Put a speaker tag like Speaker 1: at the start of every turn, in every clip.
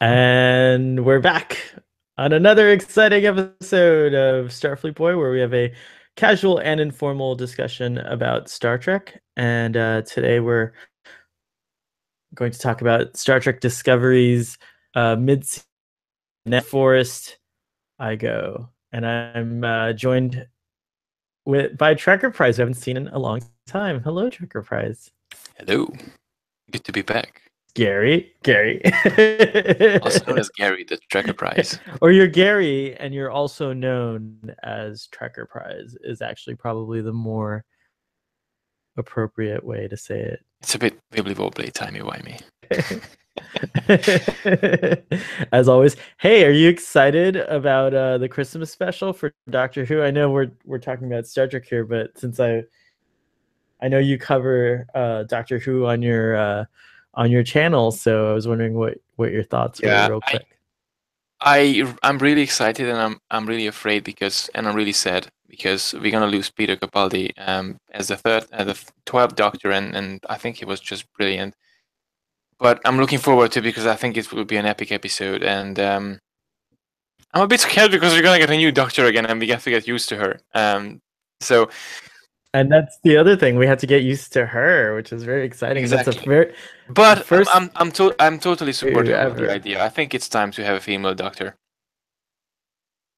Speaker 1: And we're back on another exciting episode of Starfleet Boy, where we have a casual and informal discussion about Star Trek. And today we're going to talk about Star Trek Discovery's mid Forest I Go. And I'm joined by Trekker Prize, who I haven't seen in a long time. Hello, Trekker Prize.
Speaker 2: Hello. Good to be back.
Speaker 1: Gary.
Speaker 2: Also known as Gary, the Trekker Prize.
Speaker 1: Or you're Gary, and you're also known as Trekker Prize, is actually probably the more appropriate way to say it.
Speaker 2: It's a bit wibbly-wobbly, timey-wimey.
Speaker 1: As always. Hey, are you excited about the Christmas special for Doctor Who? I know we're talking about Star Trek here, but since I know you cover Doctor Who on your channel, so I was wondering what your thoughts were real quick.
Speaker 2: I'm really excited, and I'm really afraid and I'm really sad because we're gonna lose Peter Capaldi as the 12th Doctor, and I think he was just brilliant. But I'm looking forward to it because I think it will be an epic episode, and I'm a bit scared because we're gonna get a new Doctor again, and we have to get used to her.
Speaker 1: And that's the other thing, we had to get used to her, which is very exciting.
Speaker 2: Exactly.
Speaker 1: That's a very
Speaker 2: I'm totally supportive of the idea. I think it's time to have a female Doctor.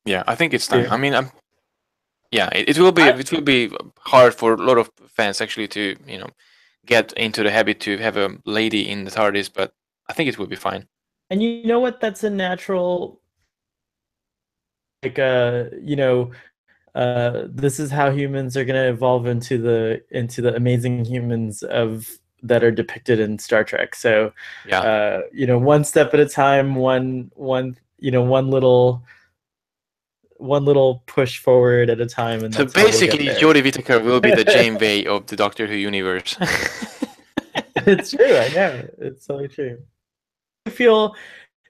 Speaker 2: Yeah, I think it's time.
Speaker 1: Yeah.
Speaker 2: I mean, it will be hard for a lot of fans actually to get into the habit to have a lady in the TARDIS, but I think it will be fine.
Speaker 1: And you know what? That's a natural, like this is how humans are going to evolve into the amazing humans that are depicted in Star Trek. So
Speaker 2: yeah,
Speaker 1: one step at a time, one little push forward at a time. And
Speaker 2: so basically, Jodie Whittaker will be the Janeway of the Doctor Who universe.
Speaker 1: It's true. I know, it's totally true. I feel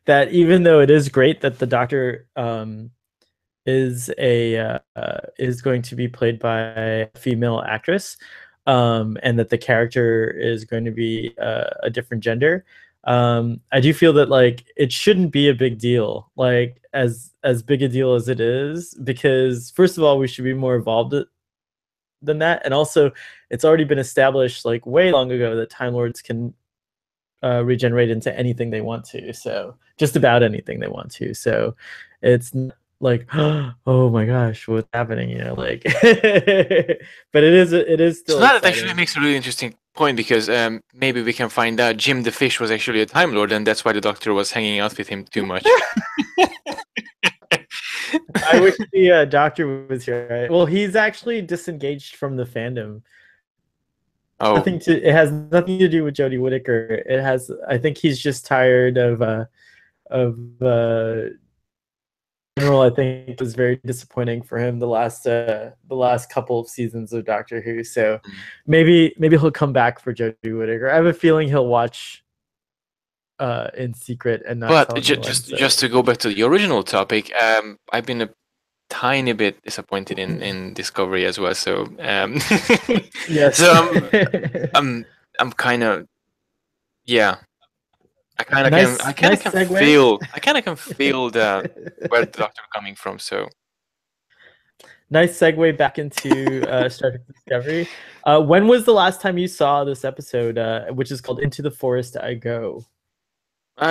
Speaker 1: that even though it is great that the Doctor is going to be played by a female actress, and that the character is going to be a different gender, I do feel that like it shouldn't be a big deal, like as big a deal as it is, because first of all, we should be more evolved than that, and also it's already been established like way long ago that Time Lords can regenerate into anything they want to, so just about anything they want to. So it's like, oh my gosh, what's happening? Like, but it is still.
Speaker 2: So that actually makes a really interesting point, because maybe we can find out Jim the Fish was actually a Time Lord, and that's why the Doctor was hanging out with him too much.
Speaker 1: I wish the Doctor was here. Right? Well, he's actually disengaged from the fandom.
Speaker 2: Oh,
Speaker 1: it has nothing to do with Jodie Whittaker. I think he's just tired of General. I think it was very disappointing for him the last couple of seasons of Doctor Who. So maybe he'll come back for Jodie Whittaker. I have a feeling he'll watch in secret and not.
Speaker 2: But just to go back to the original topic, I've been a tiny bit disappointed in Discovery as well. So
Speaker 1: yes.
Speaker 2: So I'm kind of I kind of can feel the where the Doctor coming from. So
Speaker 1: nice segue back into Star Trek Discovery. When was the last time you saw this episode, which is called Into the Forest I Go?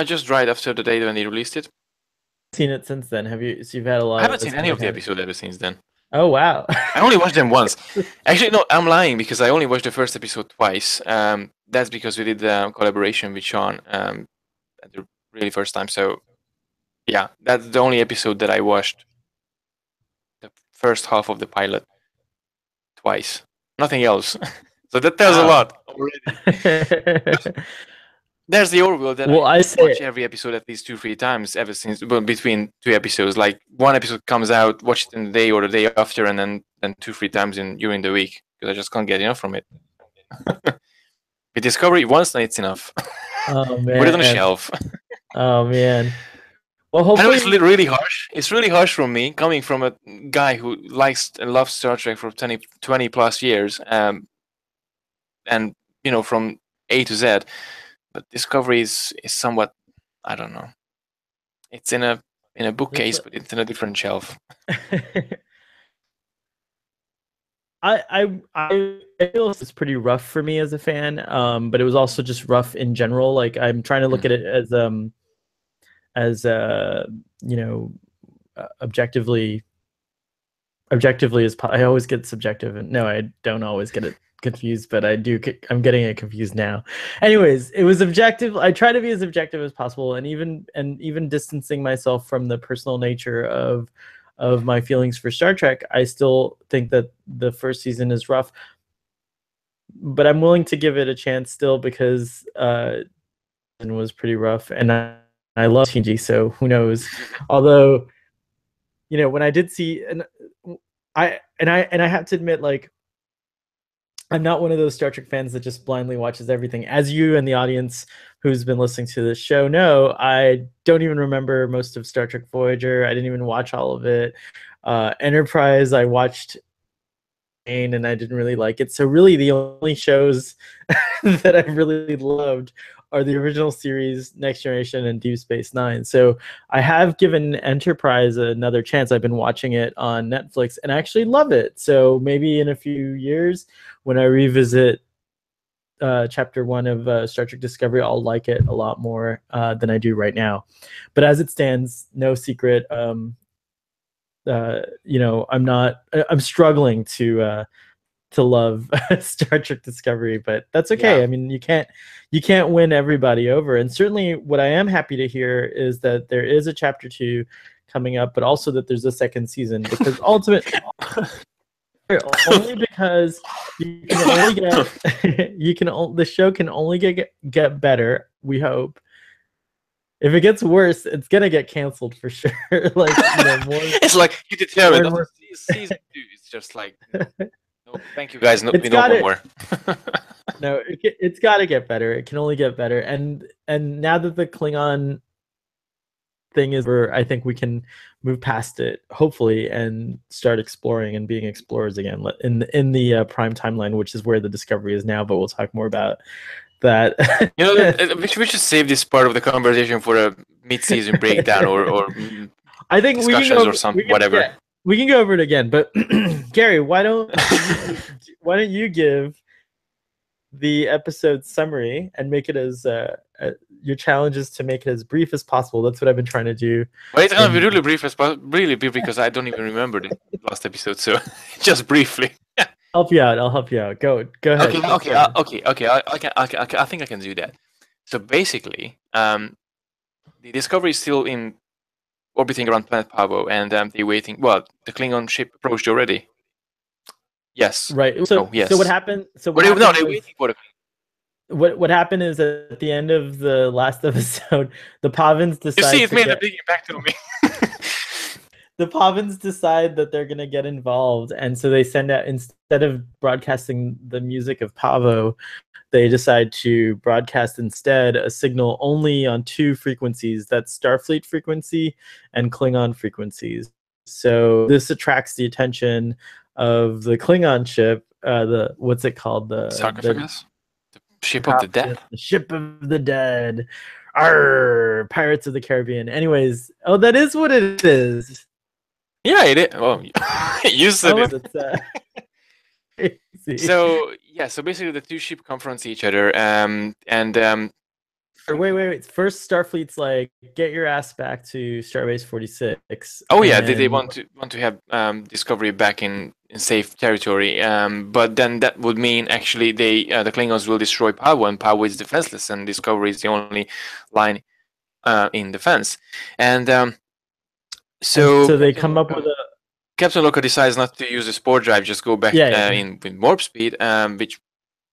Speaker 2: Just right after the day when they released it.
Speaker 1: Seen it since then? Have you? So you've had a lot.
Speaker 2: I haven't seen any of the episodes ever since then.
Speaker 1: Oh wow!
Speaker 2: I only watched them once. Actually, no, I'm lying, because I only watched the first episode twice. That's because we did the collaboration with Sean at the really first time. So yeah, that's the only episode that I watched. The first half of the pilot twice, nothing else. So that tells a lot already. There's the overview that I watch every episode at least 2-3 times ever since, between 2 episodes. Like one episode comes out, watch it in the day or the day after, and then 2-3 times during the week, because I just can't get enough from it. With Discovery, once it's enough.
Speaker 1: Oh man!
Speaker 2: Put it on a shelf.
Speaker 1: Oh man! Well, hopefully,
Speaker 2: I know it's really harsh. It's really harsh from me, coming from a guy who likes and loves Star Trek for 20 plus years, and from A to Z. But Discovery is somewhat, I don't know. It's in a bookcase, but it's in a different shelf.
Speaker 1: I feel it's pretty rough for me as a fan, but it was also just rough in general. Like I'm trying to look at it as you know, objectively as I always get subjective, and no, I don't always get it confused, but I do. I'm getting it confused now. Anyways, it was objective. I try to be as objective as possible, and even distancing myself from the personal nature of my feelings for Star Trek, I still think that the first season is rough, but I'm willing to give it a chance still because it was pretty rough, and I love TNG, so who knows? Although, you know, when I did see, and I have to admit, like, I'm not one of those Star Trek fans that just blindly watches everything. As you and the audience who's been listening to this show know, I don't even remember most of Star Trek Voyager. I didn't even watch all of it. Enterprise, I watched, and I didn't really like it. So really, the only shows that I really loved are the original series, Next Generation, and Deep Space Nine. So I have given Enterprise another chance. I've been watching it on Netflix and I actually love it. So maybe in a few years, when I revisit Chapter 1 of Star Trek Discovery, I'll like it a lot more than I do right now. But as it stands, no secret, you know, I'm struggling to love Star Trek Discovery, but that's okay. Yeah. I mean, you can't win everybody over. And certainly what I am happy to hear is that there is a chapter 2 coming up, but also that there's a second season, because only because you can only get the show can only get better, we hope. If it gets worse, it's gonna get canceled for sure. Like, you know, more,
Speaker 2: it's like you determine season 2 is just like no, thank you guys. No more. No, it's got to get better. It can only get better. And now that the Klingon thing is over, I think we can move past it, hopefully, and start exploring and being explorers again in the prime timeline, which is where the Discovery is now. But we'll talk more about that. You know, we should save this part of the conversation for a mid-season breakdown or
Speaker 1: I think
Speaker 2: discussions or something, whatever.
Speaker 1: Yeah. We can go over it again, but Gary, why don't you give the episode summary and make it as your challenge is to make it as brief as possible. That's what I've been trying to do.
Speaker 2: Well, it's gonna be really brief because I don't even remember the last episode. So just briefly.
Speaker 1: I'll help you out. Go ahead.
Speaker 2: Okay. I think I can do that. So basically, the Discovery is still orbiting around planet Pahvo, and they're waiting. Well, the Klingon ship approached already. Yes.
Speaker 1: Right. So
Speaker 2: yes.
Speaker 1: So what happened? They're waiting for the. What happened is at the end of the last episode, the Pahvans decide.
Speaker 2: You see, it made a big impact to me.
Speaker 1: The Pahvans decide that they're going to get involved, and so they send out, instead of broadcasting the music of Pahvo, they decide to broadcast instead a signal only on 2 frequencies. That's Starfleet frequency and Klingon frequencies. So this attracts the attention of the Klingon ship. What's it called? The
Speaker 2: sarcophagus. The ship of the dead.
Speaker 1: The ship of the dead. Arr, Pirates of the Caribbean. Anyways, that is what it is.
Speaker 2: Yeah, it is. Well, you said it. So basically the 2 ships confront each other,
Speaker 1: Wait. First, Starfleet's like, get your ass back to Starbase 46.
Speaker 2: Oh yeah, they want to have Discovery back in safe territory. But then that would mean actually the Klingons will destroy Pahvo, and Pahvo is defenseless, and Discovery is the only line in defense. And so
Speaker 1: they come up with a.
Speaker 2: Captain Lorca decides not to use the spore drive, just go back in warp speed, which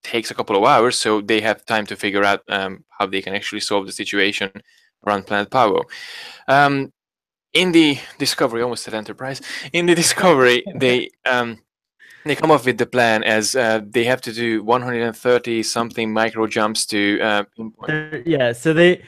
Speaker 2: takes a couple of hours, so they have time to figure out how they can actually solve the situation around planet Pahvo. In the Discovery, almost said Enterprise. In the Discovery, they come up with the plan as they have to do 130 something micro jumps to pinpoint.
Speaker 1: Yeah, so they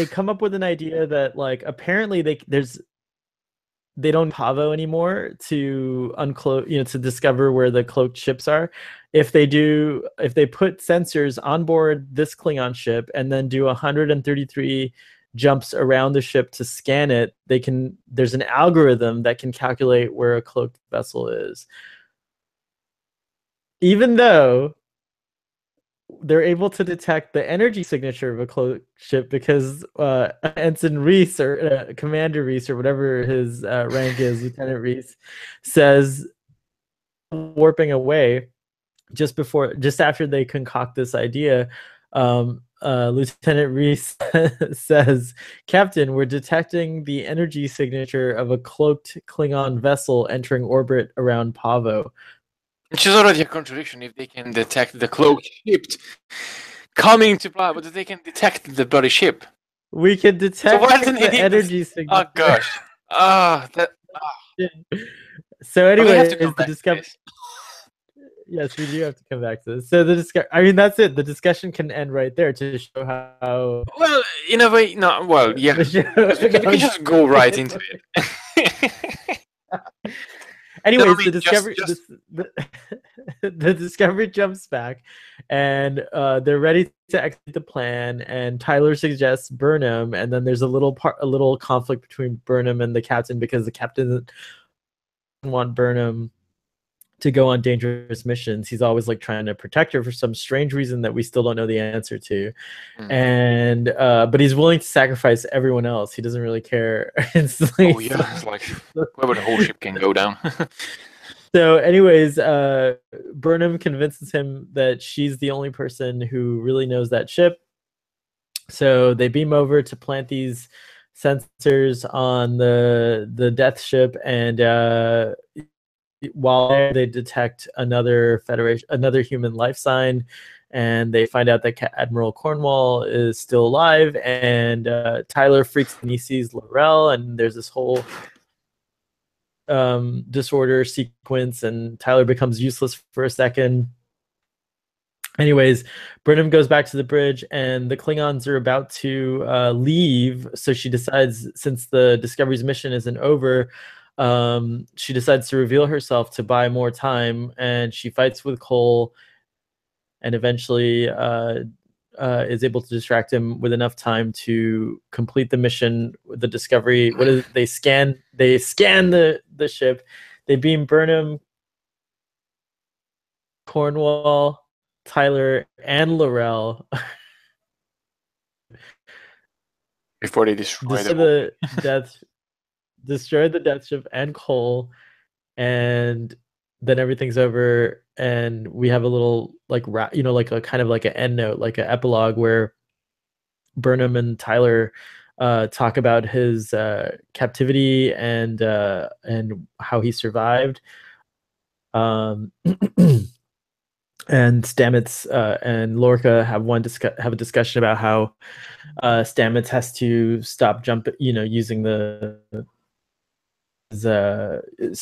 Speaker 1: come up with an idea that, like, apparently they don't Pahvo anymore to uncloak, to discover where the cloaked ships are. If they put sensors on board this Klingon ship and then do 133 jumps around the ship to scan it, there's an algorithm that can calculate where a cloaked vessel is. Even though they're able to detect the energy signature of a cloaked ship because Ensign Reese or Commander Reese or whatever his rank is, Lieutenant Reese, says warping away just after they concoct this idea. Lieutenant Reese says, "Captain, we're detecting the energy signature of a cloaked Klingon vessel entering orbit around Pahvo."
Speaker 2: Which is already a contradiction if they can detect the cloaked ship coming to Pahvo, but they can detect the bloody ship.
Speaker 1: We can detect the energy signature.
Speaker 2: Oh gosh.
Speaker 1: So anyway, the discovery. Yes, we do have to come back to this. So I mean, that's it. The discussion can end right there to show how.
Speaker 2: Well, in a way, no. Well, yeah. We can just go right into it.
Speaker 1: Anyways, the discovery the discovery jumps back, and they're ready to execute the plan. And Tyler suggests Burnham, and then there's a little conflict between Burnham and the captain because the captain doesn't want Burnham to go on dangerous missions. He's always like trying to protect her for some strange reason that we still don't know the answer to. And but he's willing to sacrifice everyone else. He doesn't really care. It's like,
Speaker 2: it's like wherever the whole ship can go down.
Speaker 1: So anyways, Burnham convinces him that she's the only person who really knows that ship. So they beam over to plant these sensors on the death ship, and while they detect another human life sign, and they find out that Admiral Cornwall is still alive, and Tyler freaks and he sees L'Rell, and there's this whole disorder sequence, and Tyler becomes useless for a second. Anyways, Burnham goes back to the bridge, and the Klingons are about to leave, so she decides, since the Discovery's mission isn't over, she decides to reveal herself to buy more time, and she fights with Cole and eventually is able to distract him with enough time to complete the mission with the Discovery. They scan the ship, they beam Burnham, Cornwall, Tyler, and L'Rell
Speaker 2: before they destroy
Speaker 1: destroy the death ship and Cole, and then everything's over, and we have a little like like a kind of like an end note, like an epilogue where Burnham and Tyler talk about his captivity and how he survived. And Stamets and Lorca have a discussion about how Stamets has to stop using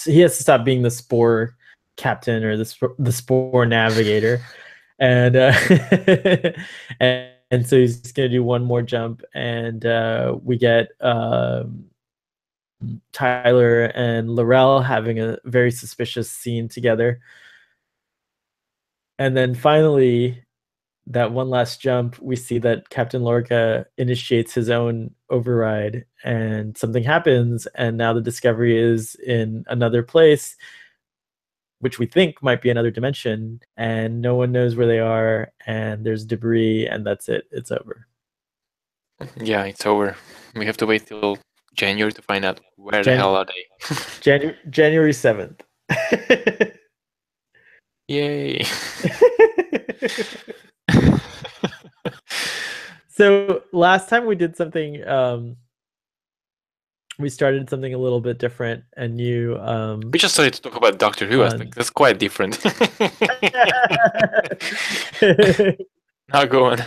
Speaker 1: he has to stop being the spore captain or the spore navigator, and and so he's just gonna do one more jump, and we get Tyler and L'Rell having a very suspicious scene together. And then finally, that one last jump, we see that Captain Lorca initiates his own override, and something happens, and now the Discovery is in another place, which we think might be another dimension, and no one knows where they are, and there's debris, and that's it. It's over.
Speaker 2: Yeah, it's over. We have to wait till January to find out where the hell are they.
Speaker 1: January 7th.
Speaker 2: Yay.
Speaker 1: So last time we did something, we started something a little bit different and new.
Speaker 2: We just started to talk about Doctor Who. I think that's quite different. Now go on.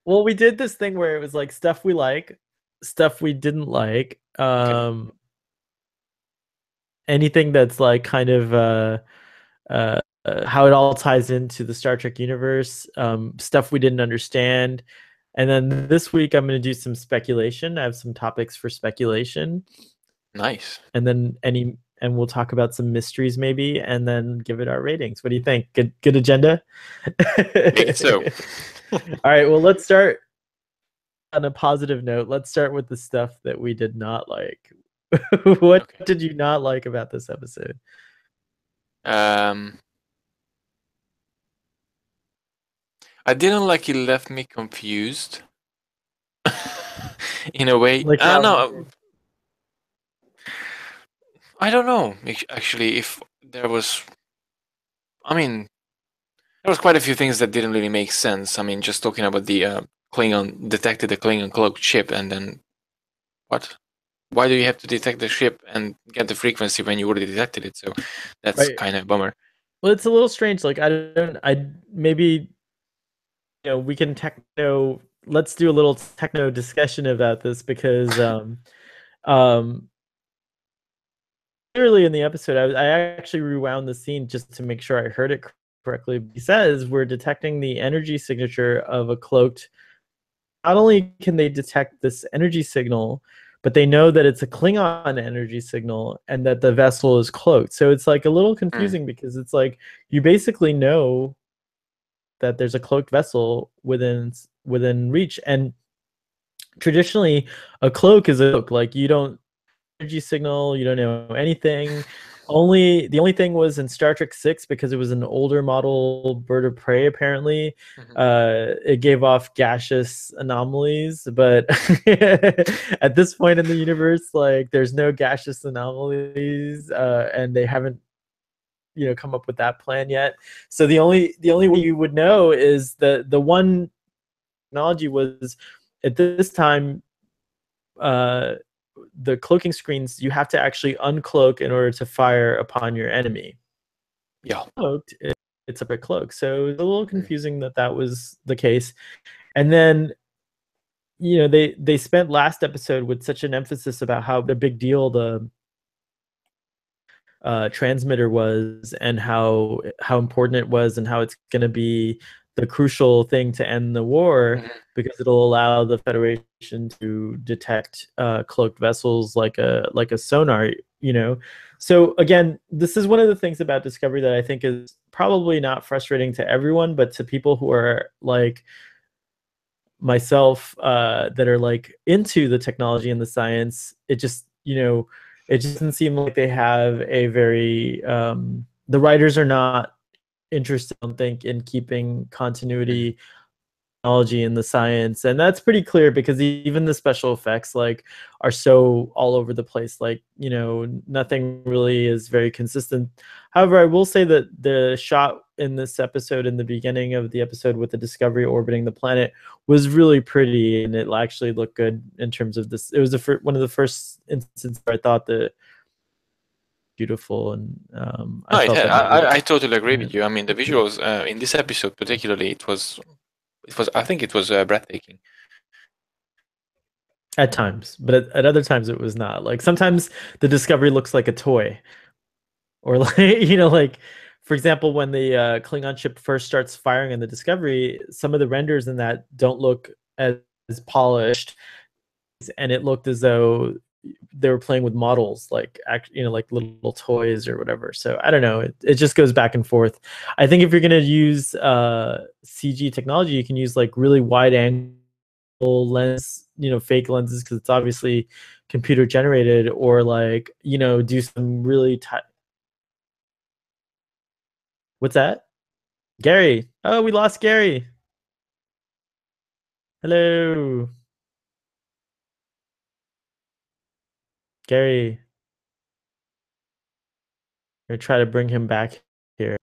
Speaker 1: Well, we did this thing where it was like stuff we like, stuff we didn't like, anything that's like kind of how it all ties into the Star Trek universe, stuff we didn't understand. And then this week I'm going to do some speculation. I have some topics for speculation.
Speaker 2: Nice.
Speaker 1: And then and we'll talk about some mysteries maybe, and then give it our ratings. What do you think? Good agenda?
Speaker 2: I think so.
Speaker 1: All right, well, let's start on a positive note, let's start with the stuff that we did not like. What
Speaker 2: Okay.
Speaker 1: did you not like about this episode?
Speaker 2: I didn't like it left me confused in a way.
Speaker 1: Like how?
Speaker 2: No, I don't know. Actually, if there was, I mean, there was quite a few things that didn't really make sense. I mean, just talking about the Klingon detected the Klingon cloaked ship, and then what? Why do you have to detect the ship and get the frequency when you already detected it? So that's
Speaker 1: Right.
Speaker 2: kind of a bummer.
Speaker 1: Well, it's a little strange. Like I maybe we can techno. Let's do a little techno discussion about this because um early in the episode, I actually rewound the scene just to make sure I heard it correctly. He says we're detecting the energy signature of a cloaked. Not only can they detect this energy signal, but they know that it's a Klingon energy signal and that the vessel is cloaked. So it's like a little
Speaker 2: Mm.
Speaker 1: confusing because it's like you basically know that there's a cloaked vessel within reach, and traditionally a cloak is a cloak. Like you don't energy signal, you don't know anything. The only thing was in Star Trek 6 because it was an older model bird of prey apparently.
Speaker 2: Mhm.
Speaker 1: It gave off gaseous anomalies, but at this point in the universe, like there's no gaseous anomalies, and they haven't come up with that plan yet. So the only way you would know is the one technology was at this time uh the cloaking screens, you have to actually uncloak in order to fire upon your enemy.
Speaker 2: Yeah.
Speaker 1: Cloaked, it's a bit cloak. So it's a little
Speaker 2: Mm.
Speaker 1: confusing that that was the case. And then they spent last episode with such an emphasis about how the big deal the transmitter was and how important it was and how it's going to be the crucial thing to end the war
Speaker 2: Mhm.
Speaker 1: because it'll allow the Federation to detect cloaked vessels like a sonar. So again, this is one of the things about Discovery that I think is probably not frustrating to everyone, but to people who are like myself, that are like into the technology and the science, it just doesn't seem like they have a very the writers are not interested, I don't think, in keeping
Speaker 2: Mhm.
Speaker 1: continuity technology in the science, and that's pretty clear because even the special effects like are so all over the place. Like nothing really is very consistent. However, I will say that the shot in this episode in the beginning of the episode with the Discovery orbiting the planet was really pretty, and it actually looked good in terms of this. It was one of the first instances where I thought that beautiful, and I
Speaker 2: No,
Speaker 1: felt that maybe
Speaker 2: I totally agree
Speaker 1: yeah,
Speaker 2: with you. I mean, the visuals in this episode particularly, I think it was breathtaking.
Speaker 1: at times, but at other times it was not. Like sometimes the Discovery looks like a toy, or like like for example, when the Klingon ship first starts firing in the Discovery, some of the renders in that don't look as polished, and it looked as though they were playing with models, like like little toys or whatever. So I don't know. It just goes back and forth. I think if you're gonna use CG technology, you can use like really wide angle lens, fake lenses because it's obviously computer generated, or like do some really tight. What's that? Gary. Oh, we lost Gary. Hello, Gary. We're gonna try to bring him back here.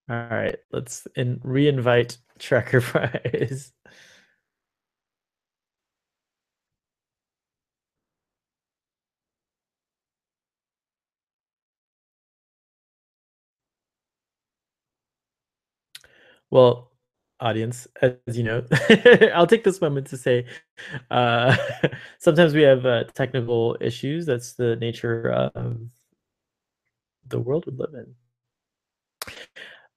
Speaker 1: All right, let's re-invite Tracker Prize. Well, audience, as you know, I'll take this moment to say, uh, sometimes we have technical issues. That's the nature of the world we live in.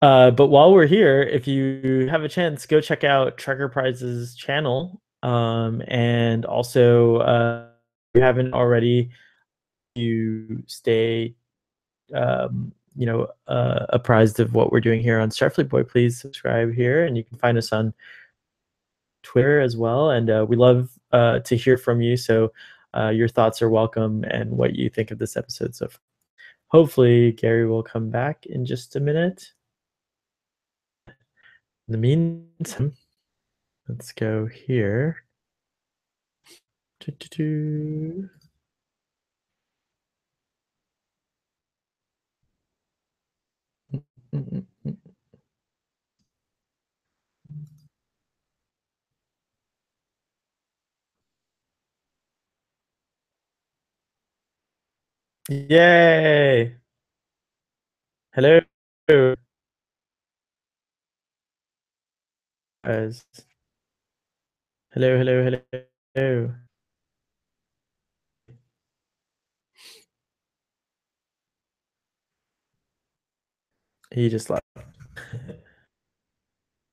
Speaker 1: But while we're here, if you have a chance, go check out Trucker Prize's channel. And also, if you haven't already, you stay, apprised of what we're doing here on Starfleet Boy. Please subscribe here, and you can find us on Twitter as well, and we love to hear from you. So your thoughts are welcome and what you think of this episode. So hopefully Gary will come back in just a minute. In the meantime, let's go here. Yay! Hello, guys. Hello, hello, hello. He just left.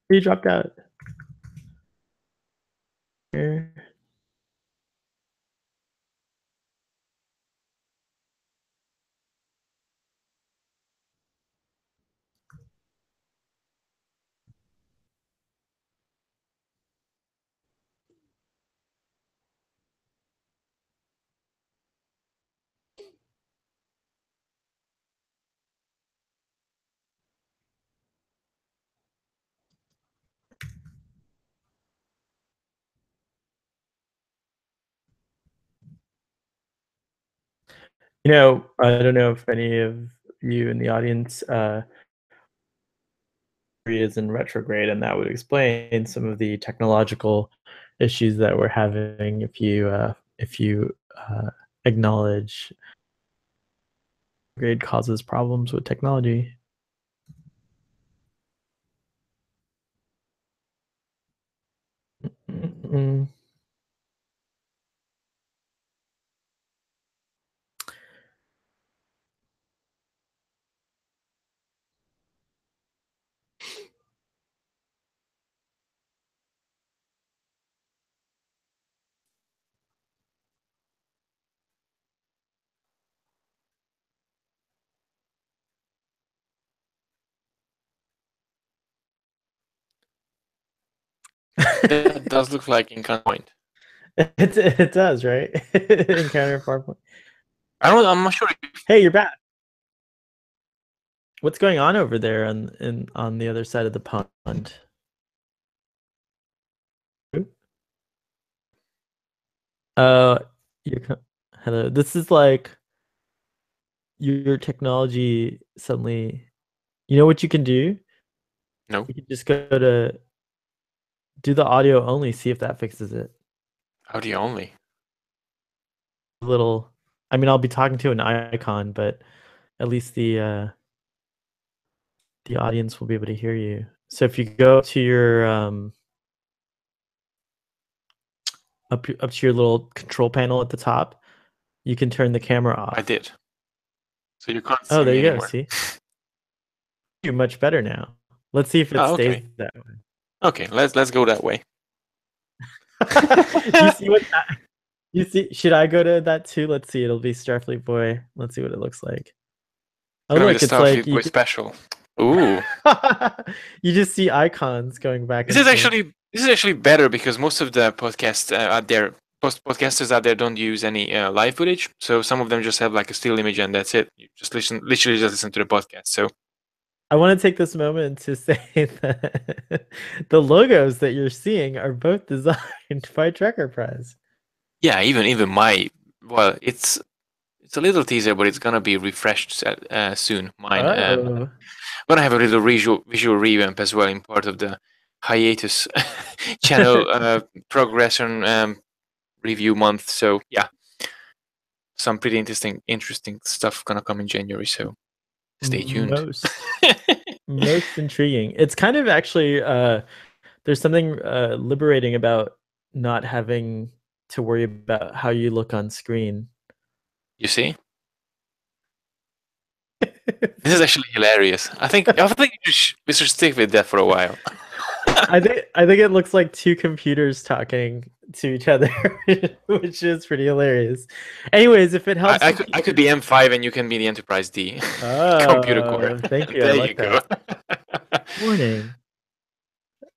Speaker 1: He dropped out. Here. You know, I don't know if any of you in the audience is in retrograde, and that would explain some of the technological issues that we're having. If you acknowledge retrograde causes problems with technology. Mm-mm.
Speaker 2: That does look like Encounter Point.
Speaker 1: It does, right? Encounter PowerPoint.
Speaker 2: I'm not sure.
Speaker 1: Hey, you're back. What's going on over there on the other side of the pond? Hello. This is like your technology suddenly. You know what you can do?
Speaker 2: No.
Speaker 1: You can just go to do the audio only, see if that fixes it.
Speaker 2: Audio only.
Speaker 1: I mean, I'll be talking to an icon, but at least the audience will be able to hear you. So if you go to your up to your little control panel at the top, you can turn the camera off.
Speaker 2: I did. So you can't see
Speaker 1: Oh, there
Speaker 2: me
Speaker 1: you
Speaker 2: anymore.
Speaker 1: go. See, you're much better now. Let's see if it stays that way.
Speaker 2: Okay, let's go that way.
Speaker 1: You see what you see? Should I go to that too? Let's see. It'll be Starfleet Boy. Let's see what it looks like.
Speaker 2: Oh, look, it's Starfleet Boy special. Ooh.
Speaker 1: You just see icons going back.
Speaker 2: This is actually better because most of the podcasts out there, podcasters out there don't use any live footage. So some of them just have like a still image and that's it. You just literally just listen to the podcast. So
Speaker 1: I want to take this moment to say that the logos that you're seeing are both designed by Trekker Press.
Speaker 2: Yeah, even it's a little teaser, but it's gonna be refreshed soon. Mine. I'm gonna have a little visual revamp as well in part of the hiatus channel progression review month. So yeah, some pretty interesting stuff gonna come in January. So stay tuned.
Speaker 1: Most intriguing. It's kind of actually there's something liberating about not having to worry about how you look on screen.
Speaker 2: You see? This is actually hilarious. I think we should stick with that for a while.
Speaker 1: I think it looks like two computers talking to each other, which is pretty hilarious. Anyways, if it helps,
Speaker 2: I could be M5 and you can be the Enterprise D. Computer core.
Speaker 1: Thank you.
Speaker 2: There
Speaker 1: I like
Speaker 2: you go.
Speaker 1: Morning.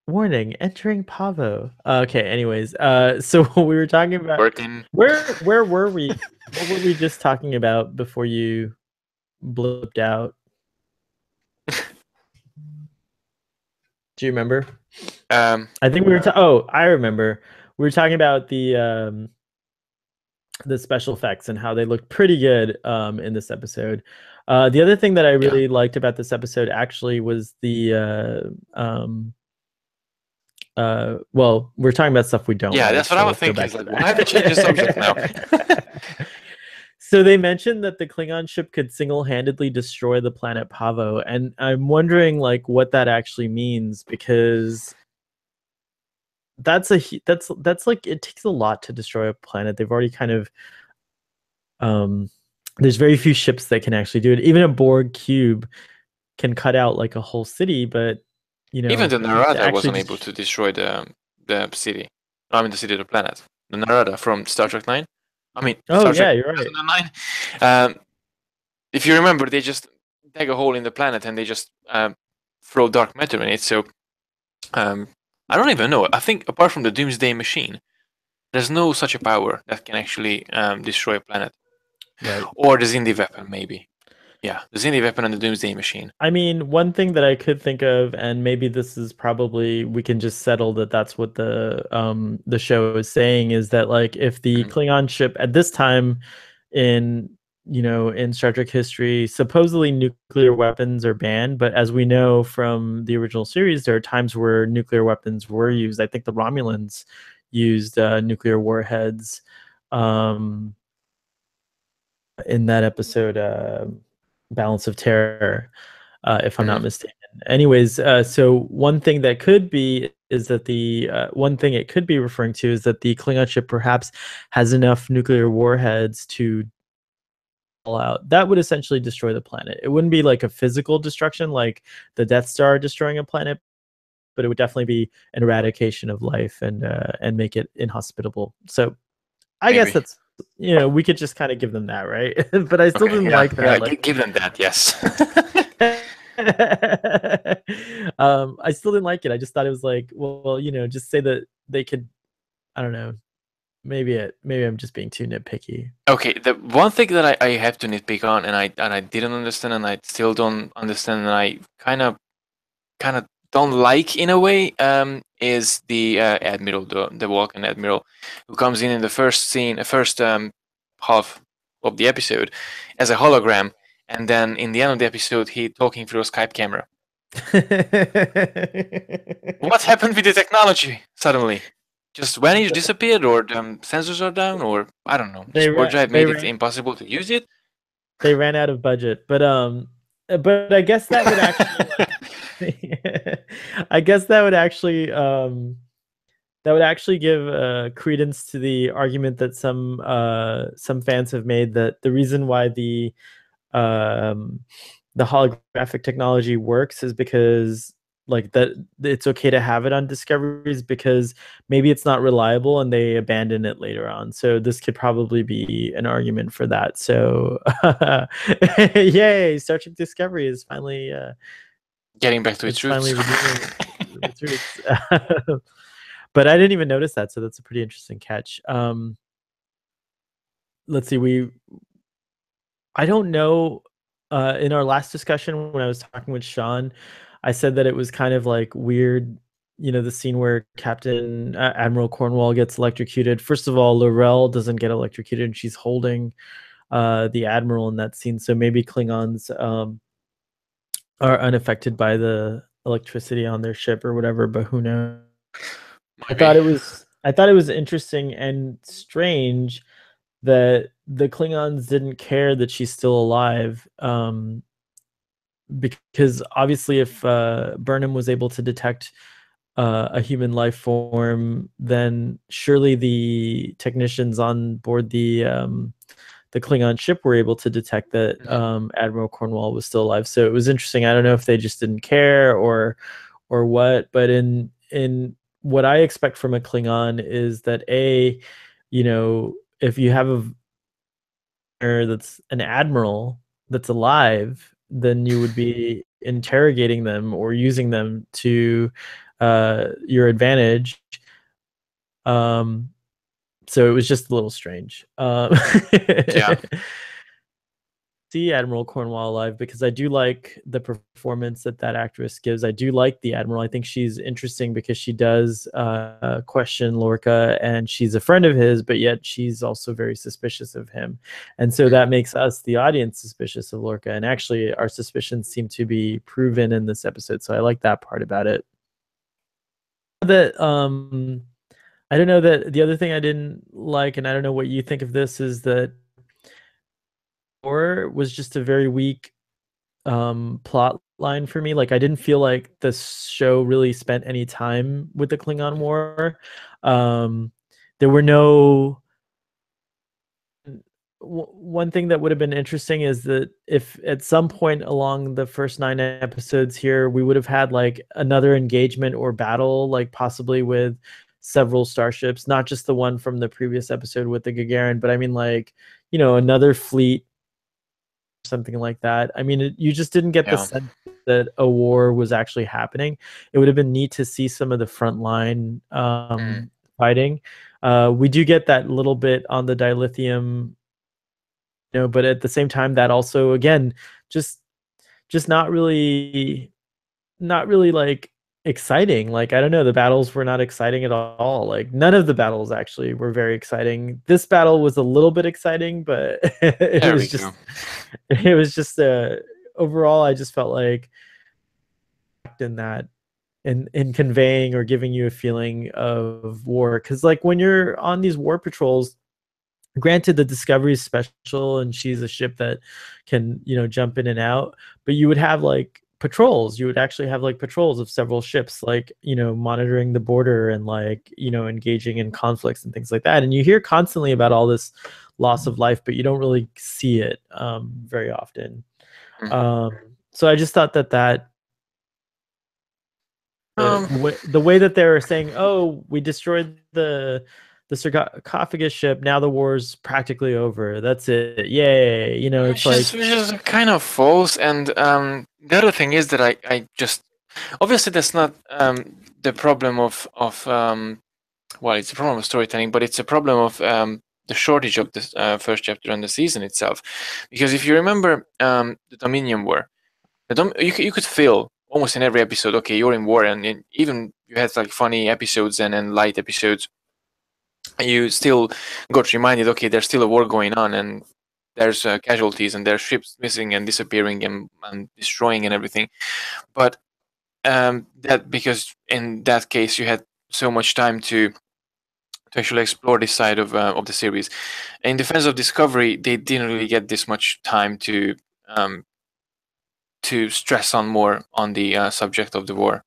Speaker 1: Warning, entering Pahvo. Okay, anyways, so we were talking about where were we? What were we just talking about before you blipped out? Do you remember? I think we were. I remember. We were talking about the special effects and how they looked pretty good in this episode. The other thing that I really liked about this episode actually was the well, we're talking about stuff we don't like.
Speaker 2: Yeah, that's what I was thinking. Like, why have they changed the subject now?
Speaker 1: So they mentioned that the Klingon ship could single-handedly destroy the planet Pahvo, and I'm wondering like what that actually means, because that's like, it takes a lot to destroy a planet. They've already kind of there's very few ships that can actually do it. Even a Borg cube can cut out like a whole city, but
Speaker 2: even the Narada wasn't able to destroy the city. I mean, the city of the planet. The Narada from Star Trek 9. I mean,
Speaker 1: Star Trek you're right.
Speaker 2: 2009. If you remember, they just dig a hole in the planet and they just throw dark matter in it. So I don't even know. I think apart from the Doomsday Machine, there's no such a power that can actually destroy a planet.
Speaker 1: Right.
Speaker 2: Or the Xindi weapon, maybe. Yeah, the Xindi weapon and the Doomsday Machine.
Speaker 1: I mean, one thing that I could think of, and maybe this is probably, we can just settle that that's what the show is saying, is that like if the Klingon ship at this time in in Star Trek history, supposedly nuclear weapons are banned, but as we know from the original series, there are times where nuclear weapons were used. I think the Romulans used nuclear warheads in that episode, Balance of Terror, if I'm not mistaken. Anyways, so one thing that could be is that the one thing it could be referring to is that the Klingon ship perhaps has enough nuclear warheads to all out. That would essentially destroy the planet. It wouldn't be like a physical destruction like the Death Star destroying a planet, but it would definitely be an eradication of life and make it inhospitable. So I guess that's, we could just kind of give them that, right? But I still didn't like that.
Speaker 2: Yeah,
Speaker 1: like,
Speaker 2: give them that, yes.
Speaker 1: I still didn't like it. I just thought it was like, well, just say that they could, I don't know. Maybe I'm just being too nitpicky.
Speaker 2: Okay, the one thing that I have to nitpick on, and I didn't understand, and I still don't understand, and I kind of don't like in a way, is the Admiral, the Vulcan Admiral, who comes in the first scene, first half of the episode as a hologram, and then in the end of the episode he talking through a Skype camera. What happened with the technology suddenly? Just vanished, disappeared, or the sensors are down, or I don't know. The spore drive made it impossible to use it.
Speaker 1: They ran out of budget, but I guess that would actually, I guess that would actually give credence to the argument that some fans have made, that the reason why the holographic technology works is because like that it's okay to have it on Discoveries, because maybe it's not reliable and they abandon it later on. So this could probably be an argument for that. So yay, Star Trek Discovery is finally
Speaker 2: getting back to its roots.
Speaker 1: Its roots. But I didn't even notice that, so that's a pretty interesting catch. Let's see, I don't know, in our last discussion when I was talking with Sean, I said that it was kind of like weird, the scene where Captain Admiral Cornwall gets electrocuted. First of all, L'Rell doesn't get electrocuted, and she's holding the Admiral in that scene. So maybe Klingons are unaffected by the electricity on their ship or whatever, but who knows? I thought it was interesting and strange that the Klingons didn't care that she's still alive, because obviously if Burnham was able to detect a human life form, then surely the technicians on board the Klingon ship were able to detect that Admiral Cornwall was still alive. So it was interesting. I don't know if they just didn't care or what, but in what I expect from a Klingon is that if you have that's an admiral that's alive, then you would be interrogating them or using them to your advantage. So it was just a little strange.
Speaker 2: Yeah.
Speaker 1: See Admiral Cornwall live because I do like the performance that actress gives. I do like the Admiral. I think she's interesting because she does question Lorca, and she's a friend of his, but yet she's also very suspicious of him. And so that makes us, the audience, suspicious of Lorca. And actually, our suspicions seem to be proven in this episode. So I like that part about it. That I don't know, that the other thing I didn't like, and I don't know what you think of this, is that War was just a very weak plot line for me. Like, I didn't feel like the show really spent any time with the Klingon War. There were no one thing that would have been interesting is that if at some point along the first 9 episodes here we would have had like another engagement or battle, like possibly with several starships, not just the one from the previous episode with the Gagarin, but I mean, like, you know, another fleet, something like that. I mean, you just didn't get the sense that a war was actually happening. It would have been neat to see some of the front line fighting. We do get that little bit on the dilithium, you know, but at the same time, that also, again, just not really like exciting. Like, I don't know, the battles were not exciting at all. Like, none of the battles actually were very exciting. This battle was a little bit exciting, but it was just overall, I just felt like in that, in conveying or giving you a feeling of war, because like when you're on these war patrols, granted the Discovery is special and she's a ship that can, you know, jump in and out, but you would have like patrols. You would actually have like patrols of several ships, like, you know, monitoring the border and, like, you know, engaging in conflicts and things like that. And you hear constantly about all this loss of life, but you don't really see it very often. So I just thought that the way that they were saying, oh, we destroyed the sarcophagus ship, now the war's practically over, that's it, yay, you know, it's
Speaker 2: which is kind of false. And the other thing is that I just, obviously that's not the problem of well, it's a problem of storytelling, but it's a problem of the shortage of this first chapter and the season itself. Because if you remember the Dominion War, you could feel almost in every episode, okay, you're in war, and even you had like funny episodes and light episodes, you still got reminded, okay, there's still a war going on, and there's casualties, and there's ships missing and disappearing and destroying and everything. But that, because in that case you had so much time to actually explore this side of the series. In Defense of Discovery, they didn't really get this much time to stress on more on the subject of the war.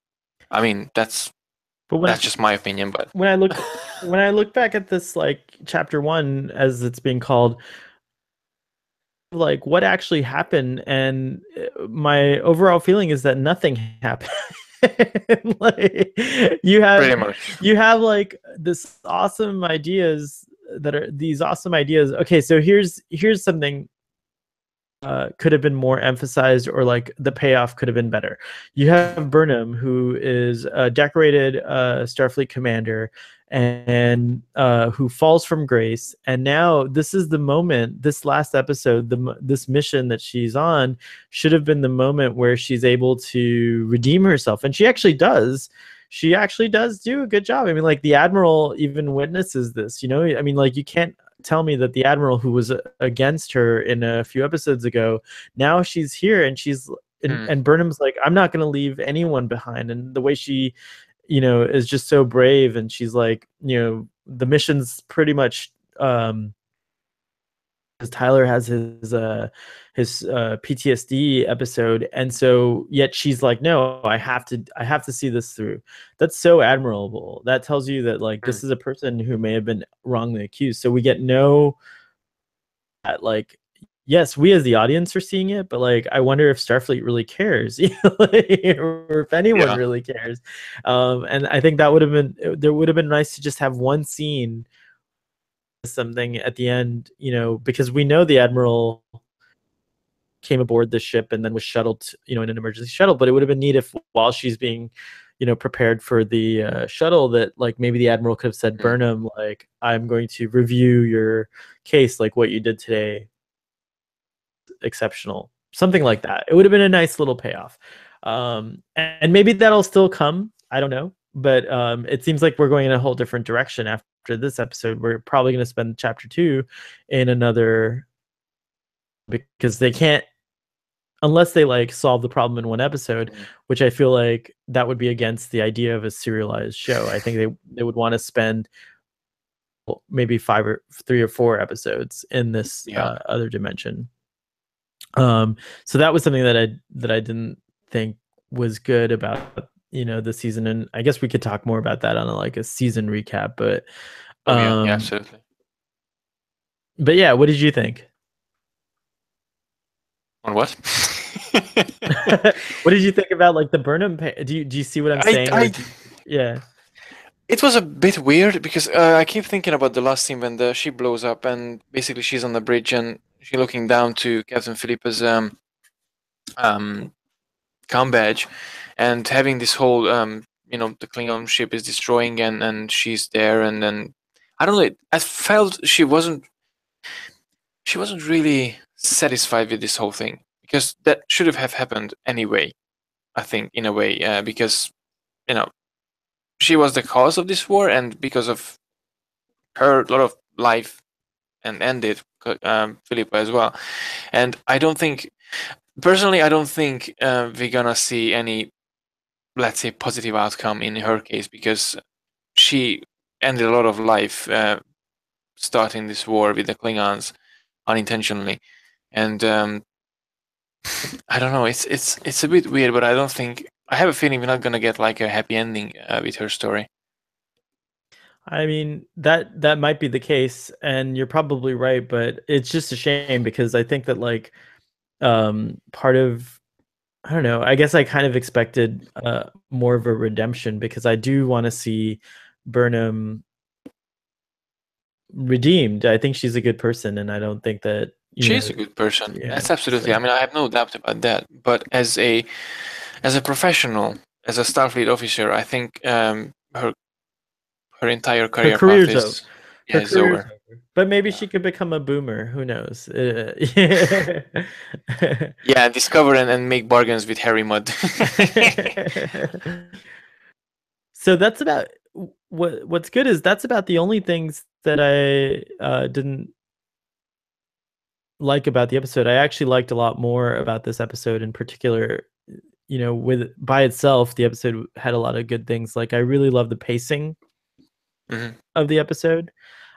Speaker 2: I mean, that's just my opinion. But
Speaker 1: when I look back at this, like chapter 1 as it's being called, like what actually happened, and my overall feeling is that nothing happened. Like, you have like this awesome ideas that are these awesome ideas. Okay, so here's something could have been more emphasized, or like the payoff could have been better. You have Burnham, who is a decorated Starfleet commander, and who falls from grace, and now this is the moment, this last episode, this mission that she's on should have been the moment where she's able to redeem herself, and she actually does do a good job. I mean, like, the Admiral even witnesses this, you know. I mean, like, you can't tell me that the Admiral, who was against her in a few episodes ago, now she's here, and she's and Burnham's like, I'm not going to leave anyone behind. And the way she, you know, is just so brave, and she's like, you know, the mission's pretty much because Tyler has his PTSD episode, and so yet she's like, no, I have to see this through. That's so admirable. That tells you that, like, this is a person who may have been wrongly accused. So we get like, yes, we as the audience are seeing it, but like, I wonder if Starfleet really cares, or if anyone really cares. And I think that would have been nice to just have one scene, something at the end, you know, because we know the Admiral came aboard the ship and then was shuttled, you know, in an emergency shuttle. But it would have been neat if, while she's being, prepared for the shuttle, that like maybe the admiral could have said, Burnham, like, I'm going to review your case, like what you did today, exceptional, something like that. It would have been a nice little payoff. And maybe that'll still come, I don't know, but it seems like we're going in a whole different direction after this episode. We're probably going to spend chapter 2 in another, because they can't, unless they like solve the problem in one episode, which I feel like that would be against the idea of a serialized show. I think they would want to spend maybe 3 or 4 episodes in this other dimension. So that was something that I didn't think was good about the season, and I guess we could talk more about that on a season recap. But
Speaker 2: yeah, absolutely.
Speaker 1: But yeah, what did you think?
Speaker 2: On what?
Speaker 1: What did you think about like the Burnham? Do you see what I'm saying? Yeah.
Speaker 2: It was a bit weird because I keep thinking about the last scene when the ship blows up and basically she's on the bridge and she's looking down to Captain Philippa's com badge, and having this whole the Klingon ship is destroying and she's there, and then I don't know. I felt she wasn't really satisfied with this whole thing, because that should have happened anyway. I think in a way, because she was the cause of this war, and because of her, a lot of life and ended, Philippa as well. And I don't think, personally, we're gonna see any, let's say, positive outcome in her case, because she ended a lot of life starting this war with the Klingons unintentionally. And I don't know, it's a bit weird, but I have a feeling we're not gonna get like a happy ending with her story.
Speaker 1: I mean, that might be the case, and you're probably right, but it's just a shame because I think that like part of, I don't know, I guess I kind of expected more of a redemption, because I do want to see Burnham redeemed. I think she's a good person, and I don't think that
Speaker 2: she's a good person.
Speaker 1: Yeah,
Speaker 2: that's absolutely.
Speaker 1: so.
Speaker 2: I mean, I have no doubt about that. But as a professional, as a Starfleet officer, I think her entire career path is over.
Speaker 1: But maybe she could become a boomer. Who knows?
Speaker 2: Yeah, discover and make bargains with Harry Mudd.
Speaker 1: So that's about what's good is that's about the only things that I didn't like about the episode. I actually liked a lot more about this episode in particular. With by itself, the episode had a lot of good things. Like, I really love the pacing of the episode.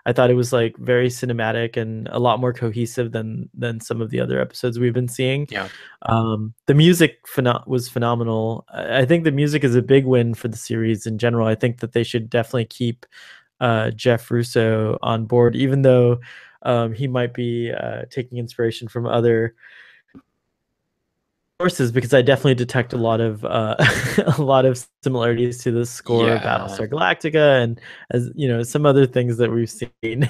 Speaker 1: I thought it was like very cinematic and a lot more cohesive than some of the other episodes we've been seeing.
Speaker 2: Yeah.
Speaker 1: The music was phenomenal. I think the music is a big win for the series in general. I think that they should definitely keep Jeff Russo on board, even though he might be taking inspiration from other sources, because I definitely detect a lot of similarities to the score of Battlestar Galactica, and as some other things that we've seen.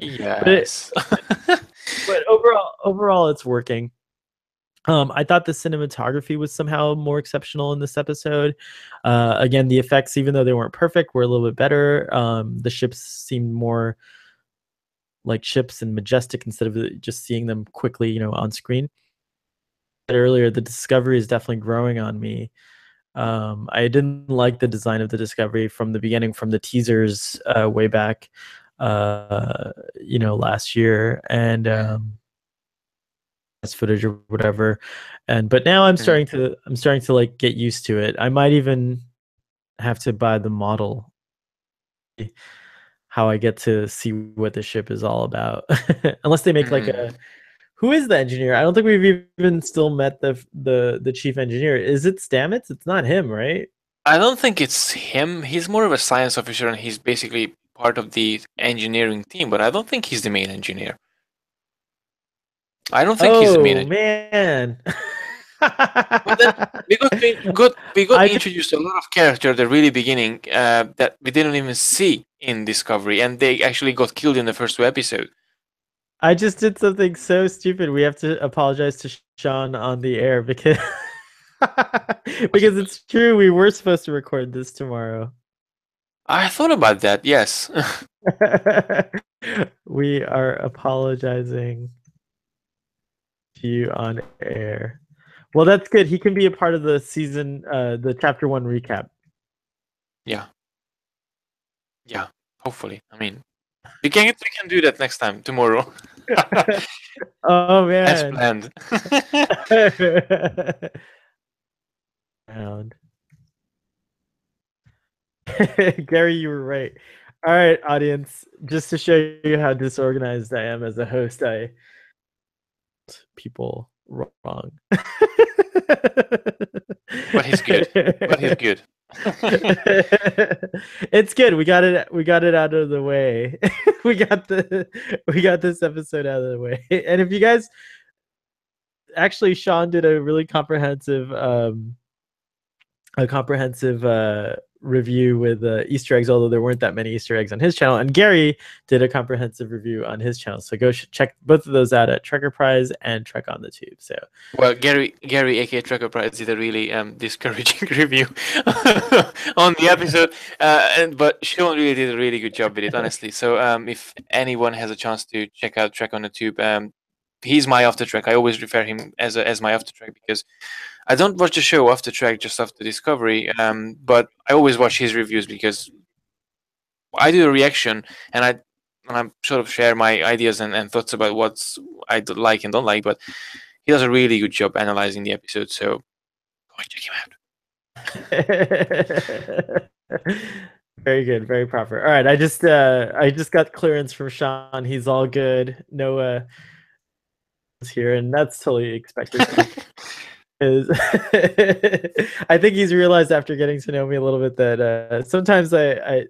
Speaker 2: Yes.
Speaker 1: but overall it's working. I thought the cinematography was somehow more exceptional in this episode. Again, the effects, even though they weren't perfect, were a little bit better. The ships seemed more like ships and majestic instead of just seeing them quickly, on screen. Earlier, the Discovery is definitely growing on me. I didn't like the design of the Discovery from the beginning, from the teasers way back, last year, and footage or whatever. But now I'm starting to like get used to it. I might even have to buy the model, how I get to see what the ship is all about. Unless they make like a, who is the engineer? I don't think we've even still met the chief engineer. Is it Stamets? It's not him, right?
Speaker 2: I don't think it's him. He's more of a science officer, and he's basically part of the engineering team, but I don't think he's the main engineer. I don't think he's the main engineer.
Speaker 1: Man.
Speaker 2: But then we got introduced to a lot of characters at the really beginning that we didn't even see in Discovery, and they actually got killed in the first 2 episodes.
Speaker 1: I just did something so stupid. We have to apologize to Sean on the air, because Because it's true, we were supposed to record this tomorrow.
Speaker 2: I thought about that. Yes.
Speaker 1: We are apologizing to you on air. Well, that's good. He can be a part of the season, the chapter 1 recap.
Speaker 2: Yeah. Yeah. Hopefully. I mean, we can do that next time, tomorrow.
Speaker 1: Oh
Speaker 2: As
Speaker 1: man.
Speaker 2: planned.
Speaker 1: Gary, you were right. All right, audience. Just to show you how disorganized I am as a host, I people wrong.
Speaker 2: But he's good. But he's good.
Speaker 1: It's good. We got it. We got it out of the way. we got this episode out of the way. And if you guys, actually, Sean did a really comprehensive review with Easter eggs, although there weren't that many Easter eggs on his channel. And Gary did a comprehensive review on his channel. So go check both of those out at Trekker Prize and Trek on the Tube. So,
Speaker 2: well, Gary, aka Trekker Prize, did a really discouraging review on the episode, but Sean really did a really good job with it, honestly. So if anyone has a chance to check out Trek on the Tube, he's my After Trek. I always refer him as my After Trek because I don't watch the show After Trek just after Discovery, but I always watch his reviews because I do a reaction and I sort of share my ideas and thoughts about what I like and don't like. But he does a really good job analyzing the episode, so go and check
Speaker 1: him out. Very good, very proper. All right, I just got clearance from Sean. He's all good. No here, and that's totally expected. Is I think he's realized after getting to know me a little bit that sometimes I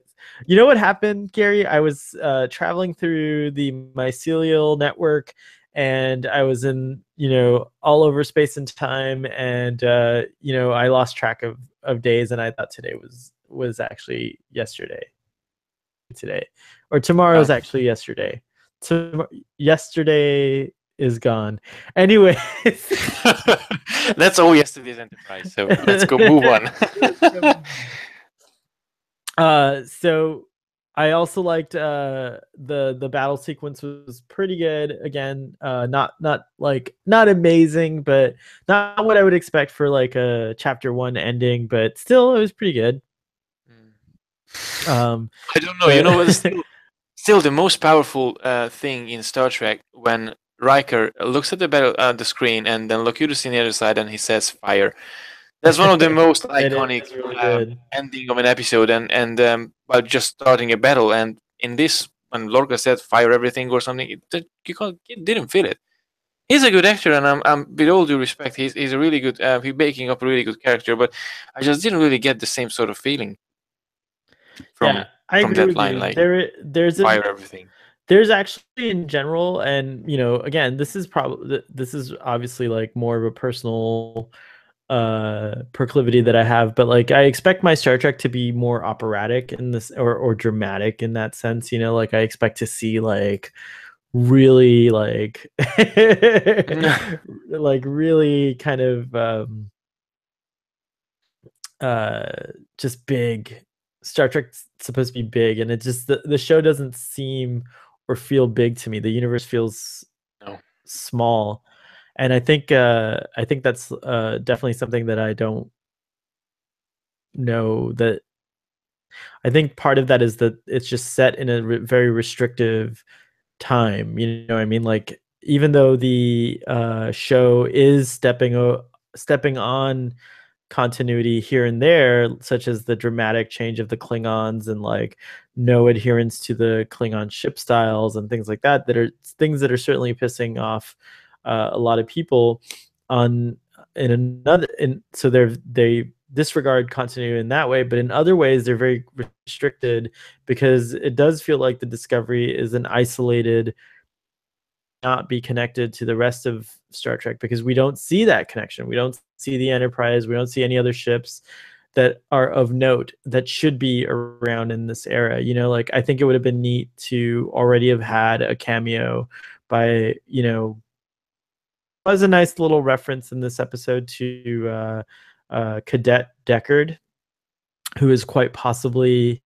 Speaker 1: you know what happened, Gary? I was traveling through the mycelial network, and I was in, all over space and time, and I lost track of days, and I thought today was actually yesterday. Today, or tomorrow is actually yesterday. Yesterday is gone. Anyway,
Speaker 2: that's all yesterday's Enterprise. So let's go move on.
Speaker 1: So I also liked the battle sequence was pretty good. Again, not amazing, but not what I would expect for like a chapter 1 ending, but still it was pretty good.
Speaker 2: I don't know. But still the most powerful thing in Star Trek when Riker looks at the screen and then Locutus on the other side and he says fire. That's one of the most iconic really ending of an episode and about just starting a battle. And in this, when Lorca said fire everything or something, you didn't feel it. He's a good actor, and I'm with all due respect, he's a really good. He's making up a really good character, but I just didn't really get the same sort of feeling from that line. Like
Speaker 1: there's
Speaker 2: fire everything.
Speaker 1: There's actually in general, and again, this is obviously like more of a personal proclivity that I have, but like I expect my Star Trek to be more operatic in this or dramatic in that sense, like I expect to see like really like like really kind of just big. Star Trek's supposed to be big, and it just the show doesn't seem or feel big to me. The universe feels small, and I think that's definitely something that I don't know. That I think part of that is that it's just set in a very restrictive time. You know what I mean? Like even though the show is stepping on continuity here and there, such as the dramatic change of the Klingons and like no adherence to the Klingon ship styles and things like that are things that are certainly pissing off a lot of people so they disregard continuity in that way, but in other ways they're very restricted because it does feel like the Discovery is an isolated, not be connected to the rest of Star Trek, because we don't see that connection. We don't see the Enterprise. We don't see any other ships that are of note that should be around in this era. Like I think it would have been neat to already have had a cameo by, was a nice little reference in this episode to Cadet Deckard, who is quite possibly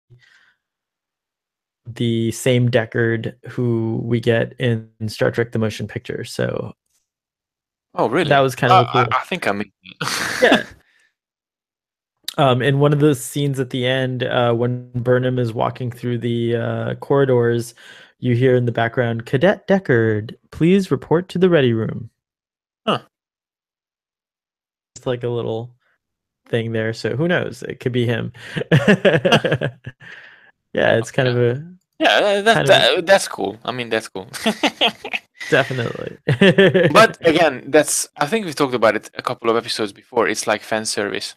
Speaker 1: the same Deckard who we get in Star Trek: The Motion Picture. So,
Speaker 2: oh, really?
Speaker 1: That was kind of cool.
Speaker 2: I think I mean,
Speaker 1: yeah. In one of the scenes at the end, when Burnham is walking through the corridors, you hear in the background, "Cadet Deckard, please report to the ready room."
Speaker 2: Huh.
Speaker 1: It's like a little thing there, so who knows? It could be him. Yeah, it's kind of a
Speaker 2: that's cool. I mean, that's cool.
Speaker 1: definitely.
Speaker 2: But again, I think we talked about it a couple of episodes before. It's like fan service.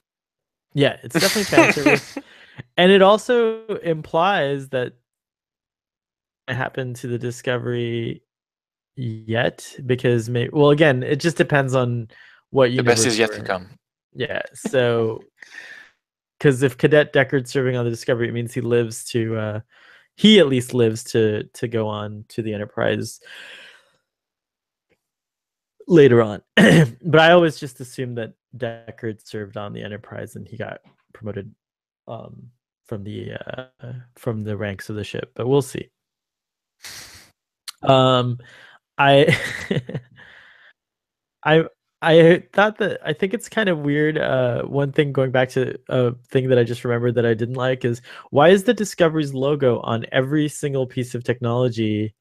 Speaker 1: Yeah, it's definitely fan service. And it also implies that it happened to the Discovery yet, because well, again, it just depends on what
Speaker 2: The
Speaker 1: universe
Speaker 2: best is yet to come.
Speaker 1: Yeah, so because if Cadet Deckard's serving on the Discovery, it means he lives to he at least lives to go on to the Enterprise later on. But I always just assumed that Deckard served on the Enterprise and he got promoted from the ranks of the ship, but we'll see. I I thought that I think it's kind of weird. One thing, going back to a thing that I just remembered that I didn't like, is why is the Discovery's logo on every single piece of technology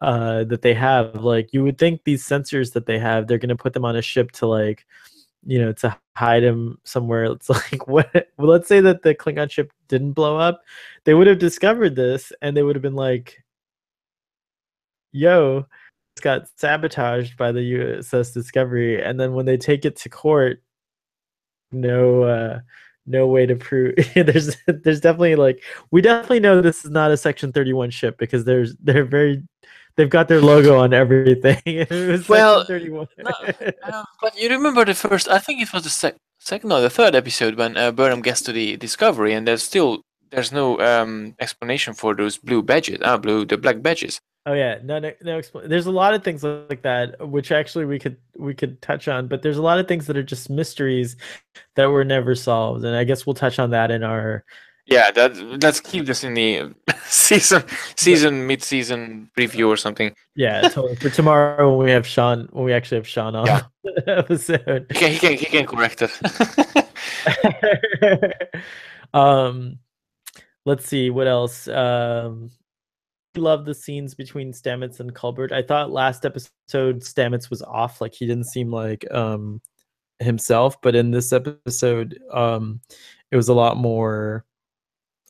Speaker 1: that they have? Like, you would think these sensors that they have, they're going to put them on a ship to, like, to hide them somewhere. It's like, what? Well, let's say that the Klingon ship didn't blow up, they would have discovered this and they would have been like, yo, it's got sabotaged by the USS Discovery, and then when they take it to court, no way to prove. there's definitely, like, we definitely know this is not a Section 31 ship, because they've got their logo on everything. It was
Speaker 2: Well,
Speaker 1: Section 31.
Speaker 2: but you remember the first, I think it was the second or the third episode when Burnham gets to the Discovery, and there's no explanation for those blue badges, the black badges.
Speaker 1: Oh yeah, no. There's a lot of things like that, which actually we could touch on, but there's a lot of things that are just mysteries that were never solved, and I guess we'll touch on that in our.
Speaker 2: Yeah, let's keep this in the mid-season preview or something.
Speaker 1: Yeah, totally. For tomorrow when we actually have Sean on the episode.
Speaker 2: He can correct
Speaker 1: it. Let's see what else. Love the scenes between Stamets and Culbert. I thought last episode Stamets was off, like he didn't seem like himself, but in this episode it was a lot more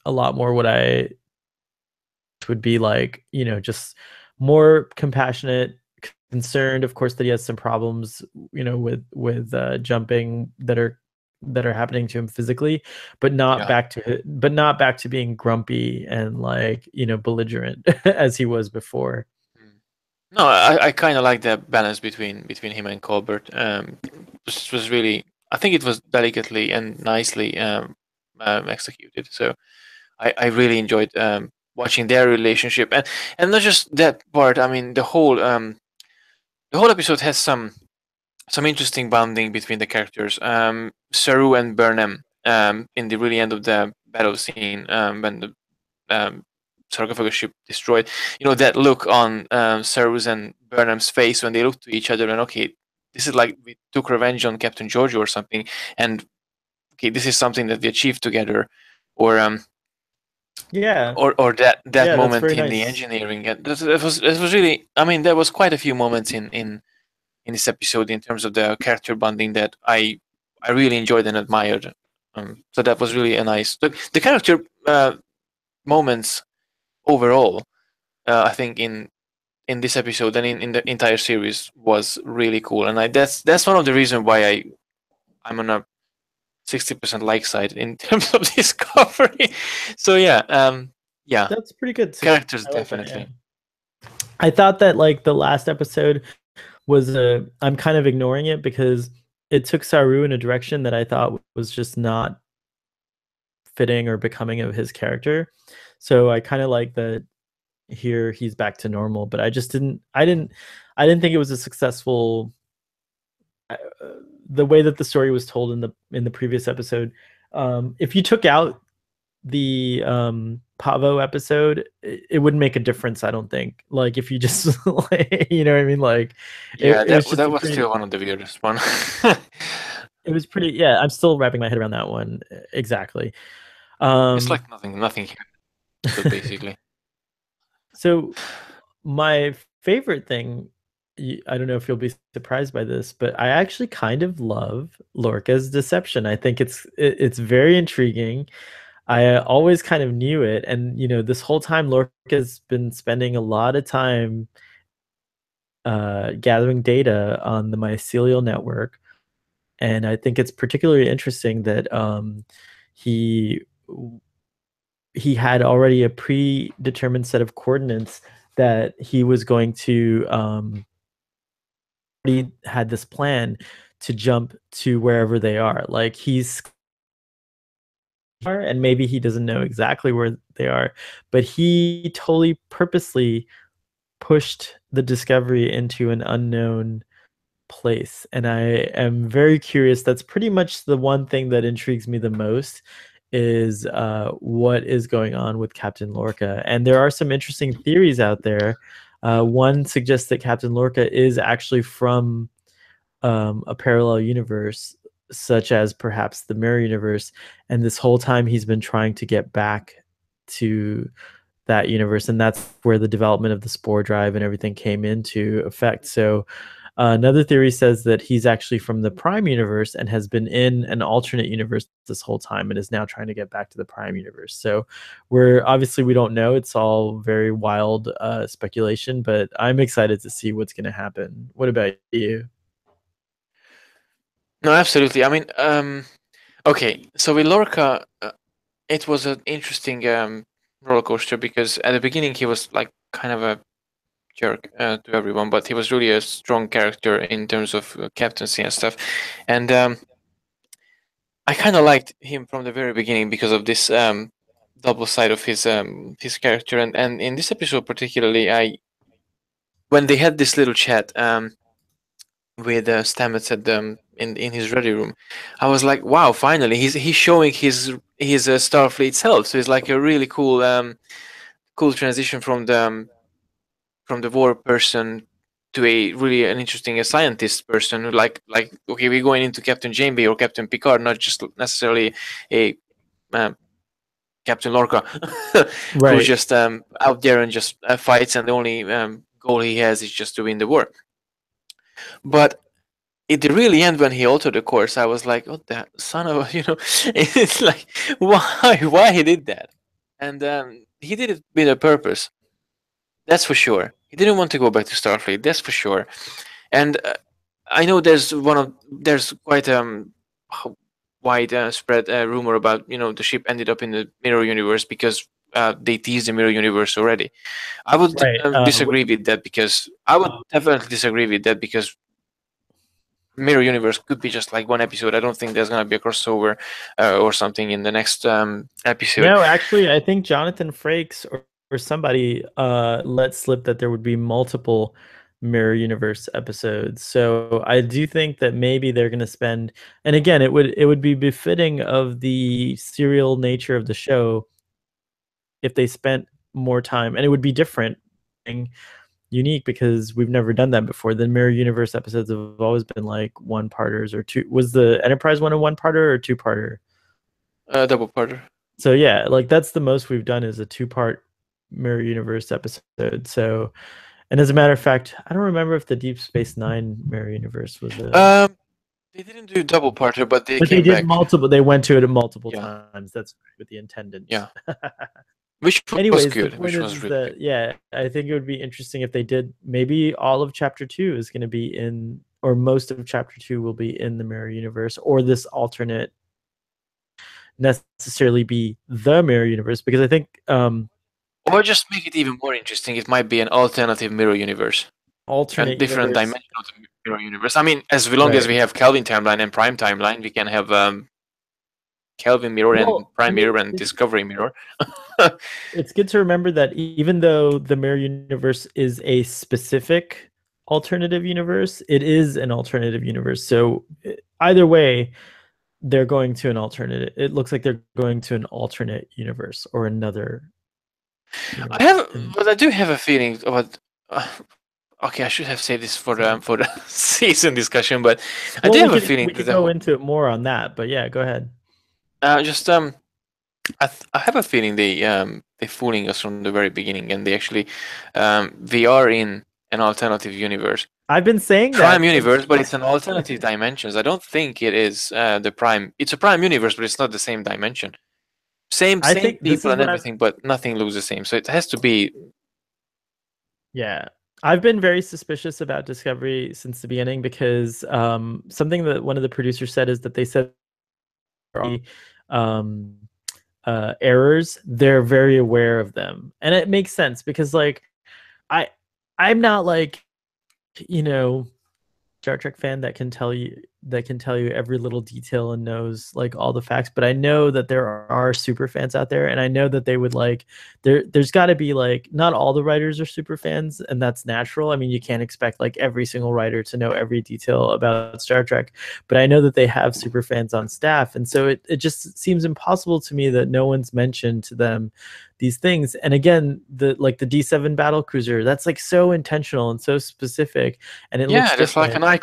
Speaker 1: what I would be like, just more compassionate, concerned, of course, that he has some problems, with jumping that are happening to him physically, but not back to being grumpy and, like, belligerent as he was before.
Speaker 2: No, I kind of like the balance between him and Colbert. Was really, I think it was delicately and nicely executed. So I really enjoyed watching their relationship, and not just that part. I mean, the whole episode has some interesting bonding between the characters. Saru and Burnham in the really end of the battle scene, when the sarcophagus ship destroyed. That look on Saru's and Burnham's face when they look to each other, and okay, this is like we took revenge on Captain Georgiou or something, and okay, this is something that we achieved together, or or that moment in the engineering. It was really, I mean, there was quite a few moments in this episode in terms of the character bonding that I really enjoyed and admired. So that was really a nice the character moments overall. I think in this episode and in the entire series was really cool, and that's one of the reasons why I'm on a 60% like side in terms of Discovery. So yeah,
Speaker 1: that's pretty good too.
Speaker 2: Characters definitely.
Speaker 1: I thought that, like, the last episode was I'm kind of ignoring it because it took Saru in a direction that I thought was just not fitting or becoming of his character. So I kind of like that here he's back to normal, but I just didn't think it was a successful the way that the story was told in the previous episode, if you took out the Pahvo episode, it wouldn't make a difference, I don't think. Like if you just you know what I mean? Like
Speaker 2: Yeah,
Speaker 1: it was just
Speaker 2: that
Speaker 1: a
Speaker 2: was
Speaker 1: pretty,
Speaker 2: still one of the weirdest one.
Speaker 1: it was pretty, yeah, I'm still wrapping my head around that one exactly.
Speaker 2: It's like nothing here, basically.
Speaker 1: So my favorite thing, I don't know if you'll be surprised by this, but I actually kind of love Lorca's deception. I think it's very intriguing. I always kind of knew it, and this whole time Lorca's been spending a lot of time gathering data on the mycelial network, and I think it's particularly interesting that he he had already a predetermined set of coordinates that he was going to already had this plan to jump to wherever they are. Like he's, and maybe he doesn't know exactly where they are, but he totally purposely pushed the Discovery into an unknown place. And I am very curious. That's pretty much the one thing that intrigues me the most, is what is going on with Captain Lorca. And there are some interesting theories out there. One suggests that Captain Lorca is actually from a parallel universe, such as perhaps the mirror universe, and this whole time he's been trying to get back to that universe, and that's where the development of the spore drive and everything came into effect. So another theory says that he's actually from the Prime universe and has been in an alternate universe this whole time and is now trying to get back to the Prime universe. So we don't know. It's all very wild speculation, but I'm excited to see what's going to happen. What about you?
Speaker 2: No, absolutely. I mean, okay. So with Lorca, it was an interesting roller coaster because at the beginning he was like kind of a jerk to everyone, but he was really a strong character in terms of captaincy and stuff. And I kind of liked him from the very beginning because of this double side of his character. And in this episode particularly, when they had this little chat with Stamets at in his ready room, I was like, wow, finally he's showing his Starfleet self. So it's like a really cool transition from the war person to a really an interesting scientist person who like okay, we're going into Captain Janeway or Captain Picard, not just necessarily a Captain Lorca who's just out there and just fights, and the only goal he has is just to win the war. But at the really end, when he altered the course, I was like, "Oh, that son of a," it's like, why he did that, and he did it with a purpose. That's for sure. He didn't want to go back to Starfleet. That's for sure. And I know there's quite wide spread rumor about the ship ended up in the mirror universe because they teased the mirror universe already. I would disagree with that because I would definitely disagree with that because mirror universe could be just like one episode. I don't think there's gonna be a crossover or something in the next episode.
Speaker 1: No, actually, I think Jonathan Frakes or somebody let slip that there would be multiple mirror universe episodes. So I do think that maybe they're going to spend, and again, it would be befitting of the serial nature of the show if they spent more time, and it would be different and unique because we've never done that before. The mirror universe episodes have always been like one parters or two. Was the Enterprise one a one parter or two parter?
Speaker 2: Double parter.
Speaker 1: So yeah, like that's the most we've done is a 2-part mirror universe episode. So, and as a matter of fact, I don't remember if the Deep Space Nine mirror universe was a.
Speaker 2: They didn't do double parter, but they
Speaker 1: did
Speaker 2: back.
Speaker 1: multiple. They went to it multiple times. That's with the attendant.
Speaker 2: Yeah. Which
Speaker 1: Anyways,
Speaker 2: was good.
Speaker 1: The point is really good. Yeah, I think it would be interesting if they did. Maybe all of Chapter 2 is going to be in, or most of Chapter 2 will be in the mirror universe, or this alternate necessarily be the mirror universe, because I think
Speaker 2: or just make it even more interesting, it might be an alternative mirror universe,
Speaker 1: alternate
Speaker 2: different dimension of the mirror universe. I mean, as long as we have Kelvin timeline and Prime timeline, we can have Kelvin mirror and Prime mirror and Discovery mirror.
Speaker 1: It's good to remember that even though the mirror universe is a specific alternative universe, it is an alternative universe. So either way, they're going to an alternate. It looks like they're going to an alternate universe or another universe.
Speaker 2: But I do have a feeling about. Okay, I should have said this for the season discussion, but I do have a feeling
Speaker 1: we
Speaker 2: that
Speaker 1: can go into it more on that. But yeah, go ahead.
Speaker 2: I have a feeling they're fooling us from the very beginning, and they actually we are in an alternative universe.
Speaker 1: I've been saying
Speaker 2: Prime
Speaker 1: that
Speaker 2: universe, but it's an alternative dimensions. I don't think it is the prime. It's a prime universe, but it's not the same dimension. Same people and everything, but nothing looks the same. So it has to be.
Speaker 1: Yeah, I've been very suspicious about Discovery since the beginning because something that one of the producers said is that they said um, errors, they're very aware of them, and it makes sense because like I'm not like, you know, Star Trek fan that can tell you every little detail and knows like all the facts, but I know that there are super fans out there, and I know that they would like there's got to be like, not all the writers are super fans, and that's natural. I mean, you can't expect like every single writer to know every detail about Star Trek, but I know that they have super fans on staff, and so it just seems impossible to me that no one's mentioned to them these things. And again, the D7 battle cruiser, that's like so intentional and so specific, and it looks
Speaker 2: there's like
Speaker 1: different.
Speaker 2: an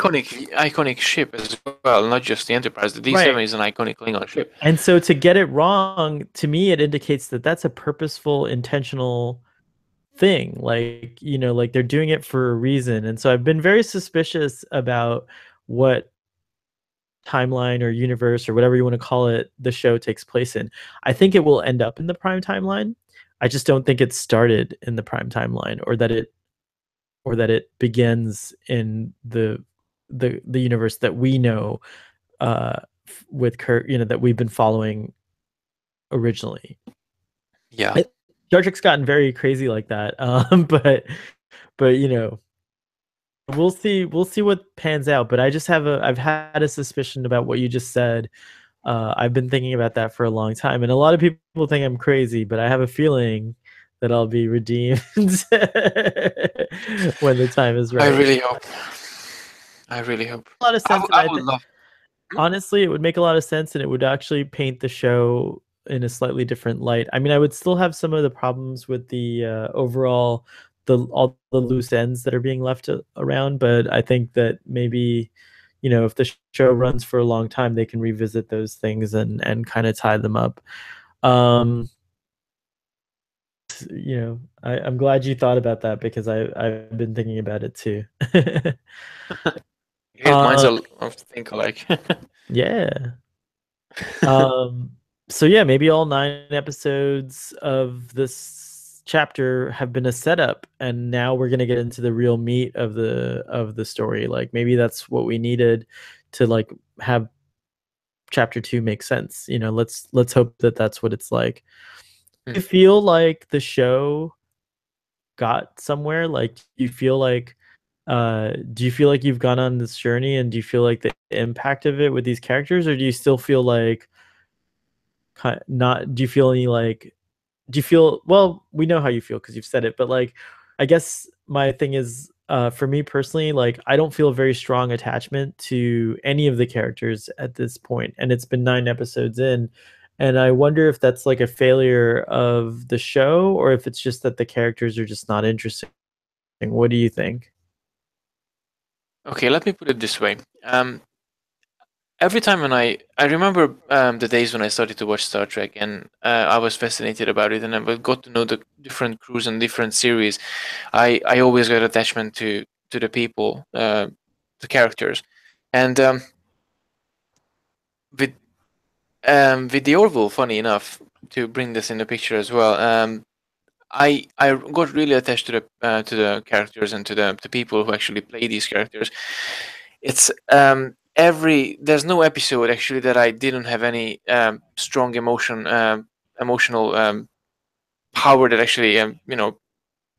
Speaker 2: iconic ship as well, not just the Enterprise. The D7 is an iconic Klingon ship,
Speaker 1: and so to get it wrong, to me, it indicates that that's a purposeful, intentional thing. Like, you know, like they're doing it for a reason. And so I've been very suspicious about what timeline or universe or whatever you want to call it the show takes place in. I think it will end up in the prime timeline. I just don't think it started in the prime timeline, or that it begins in the universe that we know with Kirk, you know, that we've been following originally.
Speaker 2: Yeah.
Speaker 1: Star Trek's gotten very crazy like that. But you know, we'll see what pans out. But I've had a suspicion about what you just said. I've been thinking about that for a long time, and a lot of people think I'm crazy, but I have a feeling that I'll be redeemed when the time is right.
Speaker 2: I really hope. A
Speaker 1: lot of sense.
Speaker 2: I would love.
Speaker 1: Honestly, it would make a lot of sense, and it would actually paint the show in a slightly different light. I mean, I would still have some of the problems with the overall, all the loose ends that are being left around, but I think that maybe, you know, if the show runs for a long time, they can revisit those things and kind of tie them up. You know, I'm glad you thought about that, because I've been thinking about it too.
Speaker 2: Minds are think alike.
Speaker 1: Yeah. So yeah, maybe all 9 episodes of this chapter have been a setup, and now we're gonna get into the real meat of the story. Like, maybe that's what we needed to like have chapter 2 make sense. You know, let's hope that that's what it's like. I feel like the show got somewhere. Like, you feel like do you feel like you've gone on this journey, and do you feel like the impact of it with these characters, or do you still feel like not? Do you feel any like? Do you feel, well? We know how you feel because you've said it, but like, I guess my thing is, for me personally, like, I don't feel a very strong attachment to any of the characters at this point, and it's been 9 episodes in, and I wonder if that's like a failure of the show, or if it's just that the characters are just not interesting. What do you think?
Speaker 2: Okay, let me put it this way. Every time when I remember the days when I started to watch Star Trek, and I was fascinated about it, and I got to know the different crews and different series. I always got attachment to the people, the characters, and with the Orville, funny enough, to bring this in the picture as well. I got really attached to the characters and to the people who actually play these characters. It's there's no episode actually that I didn't have any strong emotional power that actually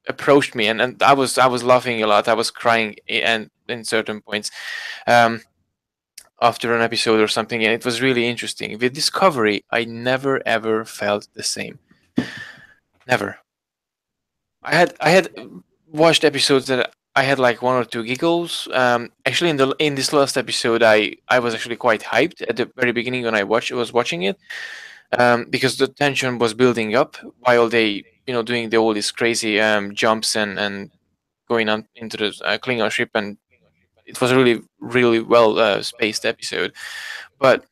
Speaker 2: approached me, and I was laughing a lot. I was crying and in certain points after an episode or something, and it was really interesting. With Discovery, I never ever felt the same. Never. I had watched episodes that I had like one or two giggles. Actually, in this last episode, I was actually quite hyped at the very beginning when I was watching it, because the tension was building up while they doing all these crazy jumps and going on into the Klingon ship, and it was a really well spaced episode. But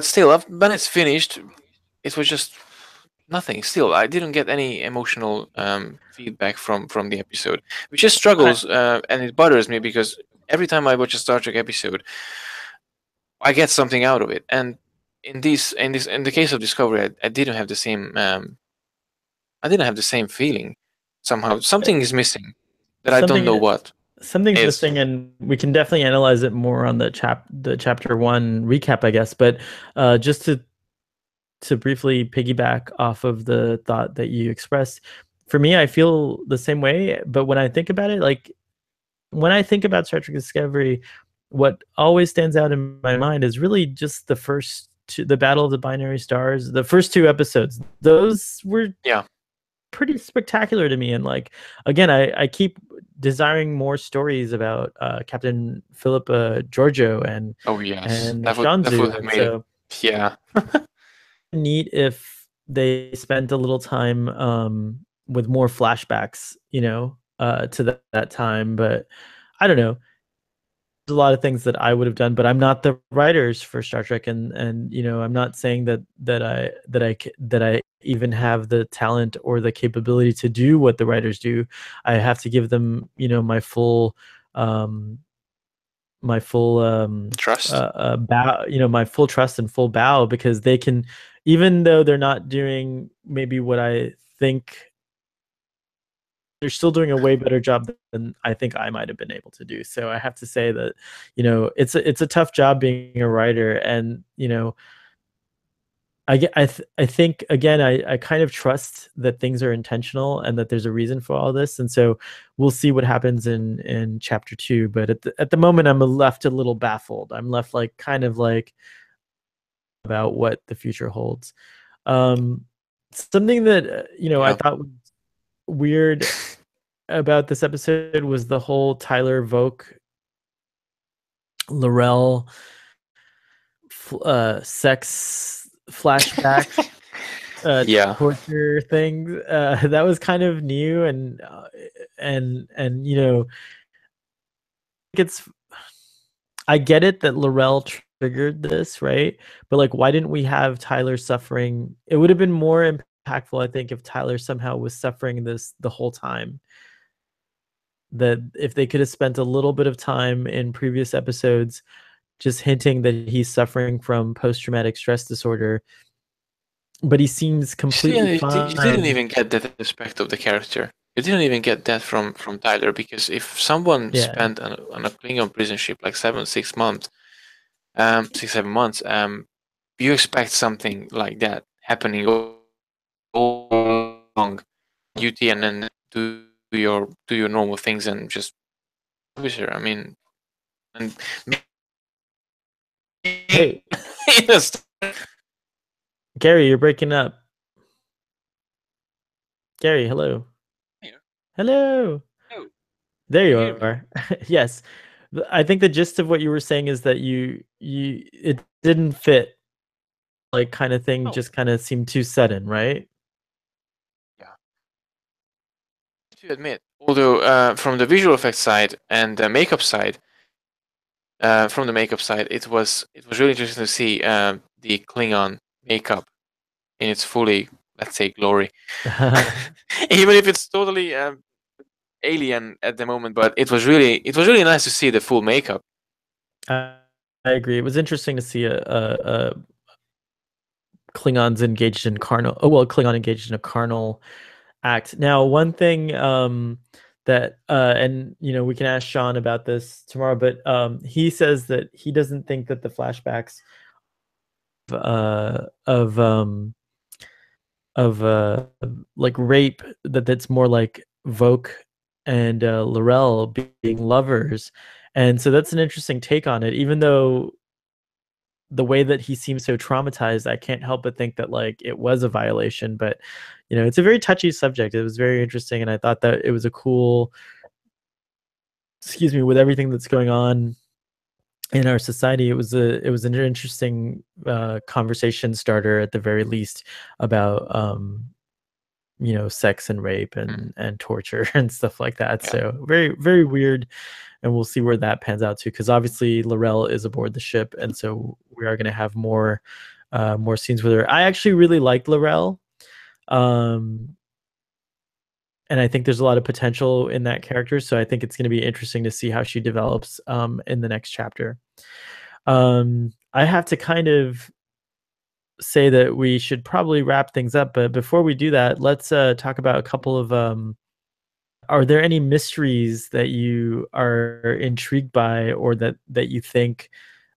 Speaker 2: still, when it's finished, it was just nothing. Still, I didn't get any emotional feedback from the episode, which just struggles, and it bothers me because every time I watch a Star Trek episode, I get something out of it. And in the case of Discovery, I didn't have the same I didn't have the same feeling. Somehow, something is missing that I don't know
Speaker 1: something
Speaker 2: what
Speaker 1: something's
Speaker 2: is.
Speaker 1: missing, and we can definitely analyze it more on the chapter 1 recap, I guess. But just to briefly piggyback off of the thought that you expressed, for me, I feel the same way. But when I think about it, like when I think about Star Trek Discovery, what always stands out in my mind is really just the first two, the Battle of the Binary Stars, the first 2 episodes. Those were
Speaker 2: Yeah.
Speaker 1: pretty spectacular to me. And like, again, I keep desiring more stories about Captain Philippa Giorgio and
Speaker 2: Oh yes,
Speaker 1: and
Speaker 2: that would
Speaker 1: Shanzu.
Speaker 2: have
Speaker 1: And
Speaker 2: made it.
Speaker 1: so
Speaker 2: Yeah.
Speaker 1: neat if they spent a little time with more flashbacks, to that time. But I don't know. There's a lot of things that I would have done, but I'm not the writers for Star Trek, and I'm not saying that I even have the talent or the capability to do what the writers do. I have to give them, um, my full
Speaker 2: Trust.
Speaker 1: bow, my full trust and full bow, because they can, even though they're not doing maybe what I think, they're still doing a way better job than I think I might have been able to do. So I have to say that, it's a tough job being a writer, and I think again, I kind of trust that things are intentional and that there's a reason for all this. And so we'll see what happens in chapter 2. But at the moment, I'm left a little baffled. I'm left like kind of like about what the future holds. Something that I
Speaker 2: Yeah.
Speaker 1: thought was weird about this episode was the whole Tyler Voke L'Rell sex flashback
Speaker 2: Yeah.
Speaker 1: torture thing. That was kind of new, and it's I get it that L'Rell triggered this, right? But like, why didn't we have Tyler suffering? It would have been more impactful, I think, if Tyler somehow was suffering this the whole time. That if they could have spent a little bit of time in previous episodes just hinting that he's suffering from post-traumatic stress disorder, but he seems completely
Speaker 2: You didn't
Speaker 1: fine.
Speaker 2: even get that aspect of the character. You didn't even get that from Tyler, because if someone
Speaker 1: Yeah.
Speaker 2: spent on a Klingon prison ship like 6 months, 6 7 months, you expect something like that happening all along duty, and then do your normal things and just officer. I mean, and
Speaker 1: Hey,
Speaker 2: yes.
Speaker 1: Gary, you're breaking up. Gary, hello. Hello.
Speaker 2: Oh,
Speaker 1: There
Speaker 2: can
Speaker 1: you
Speaker 2: you hear me?
Speaker 1: are. Yes. I think the gist of what you were saying is that it didn't fit, like, kind of thing,
Speaker 2: Oh,
Speaker 1: just kind of seemed too sudden, right?
Speaker 2: yeah. To admit, although from the visual effects side and the makeup side, from the makeup side, it was really interesting to see the Klingon makeup in its fully, let's say, glory. Even if it's totally alien at the moment, but it was really nice to see the full makeup.
Speaker 1: I, I agree. It was interesting to see a Klingons engaged in carnal. Oh well, Klingon engaged in a carnal act. Now, one thing that and we can ask Sean about this tomorrow, but he says that he doesn't think that the flashbacks of like rape, that's more like Voke and L'Rell being lovers, and so that's an interesting take on it. Even though the way that he seems so traumatized, I can't help but think that like it was a violation. But it's a very touchy subject. It was very interesting, and I thought that it was a cool excuse me, with everything that's going on in our society, it was an interesting conversation starter at the very least about sex and rape and torture and stuff like that.
Speaker 2: Yeah.
Speaker 1: So very, very weird. And we'll see where that pans out to, because obviously L'Rell is aboard the ship, and so we are going to have more scenes with her. I actually really like L'Rell, and I think there's a lot of potential in that character. So I think it's going to be interesting to see how she develops in the next chapter. I have to kind of say that we should probably wrap things up, but before we do that, let's talk about a couple of are there any mysteries that you are intrigued by, or that you think